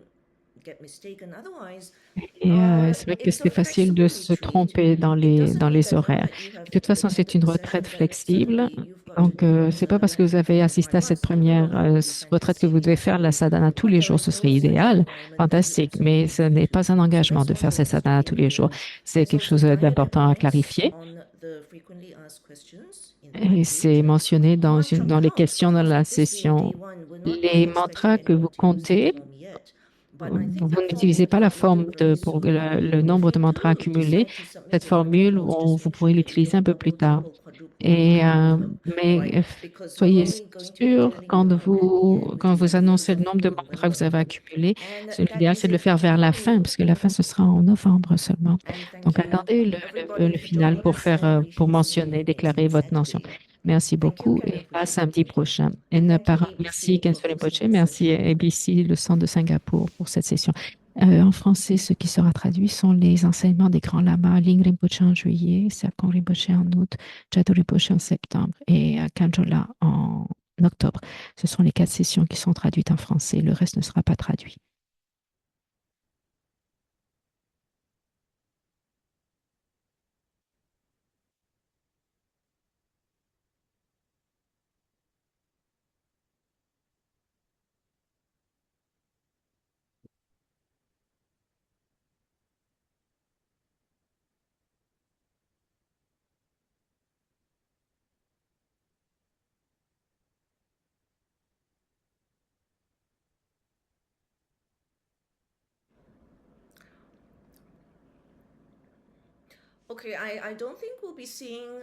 get mistaken otherwise. Et c'est vrai que It's c'est a facile de flexible se retreat. tromper dans It doesn't dans mean les that now horaires. that you have De toute façon, c'est attended une the retraite session, that flexible. suddenly you've got to Donc, do c'est pas parce que vous sadhana avez all the assisté time. à cette Once, no, no, première no, it'll be retraite que vous devez fantastic. faire la sadhana tous But les there jours, is ce serait no such idéal, requirement that you fantastique. Mais ce n'est pas un engagement de faire cette sadhana tous les jours. C'est There's quelque also chose diet d'important à advice clarifier. on the frequently asked questions in the Et c'est webpage. mentionné dans les Mantra questions dans count, la this being session. day one, we're not Les really mantras expecting que vous anyone to use that comptez, form yet. But I vous think that form n'utilisez will pas be la uploaded forme very pour soon. le If nombre you de mantras do accumulés. decide to submit Cette the mantra formule, counts, just vous make pourrez sure that you l'utiliser un don't peu plus double, tard. triple, quadruple Et, why? mais Because we're soyez only going to be sûr telling you at the end, which quand is at vous the end annoncez le of nombre de mantras que vous avez November. accumulés, And that l'idéal, c'est de le is it faire vers la from fin, me. parce que la fin, ce sera en novembre seulement. And thank Donc, you attendez everybody le for final joining us, and pour we shall see you mentionner, next déclarer votre mention. Saturday. Merci Thank you, beaucoup Ken et à Rinpoche. samedi prochain. And thank you, Merci ABC, Ken for hosting Rinpoche, this merci session. ABC, le centre de Singapour pour cette session. En français, ce qui sera traduit sont les enseignements des grands lamas, Ling Rinpoche en juillet, Serkong Rinpoche en août, Jadu Rinpoche en septembre et Kanjola en octobre. Ce sont les 4 sessions qui sont traduites en français, le reste ne sera pas traduit. Okay, I don't think we'll be seeing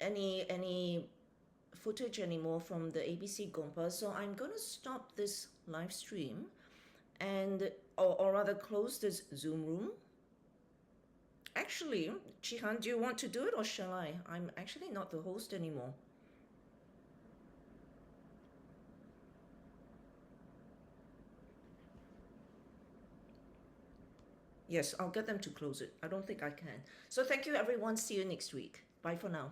any footage anymore from the ABC Gompa, so I'm going to stop this live stream and or rather close this Zoom room. Actually, Chihan, do you want to do it or shall I? I'm actually not the host anymore. Yes, I'll get them to close it. I don't think I can. So thank you, everyone. See you next week. Bye for now.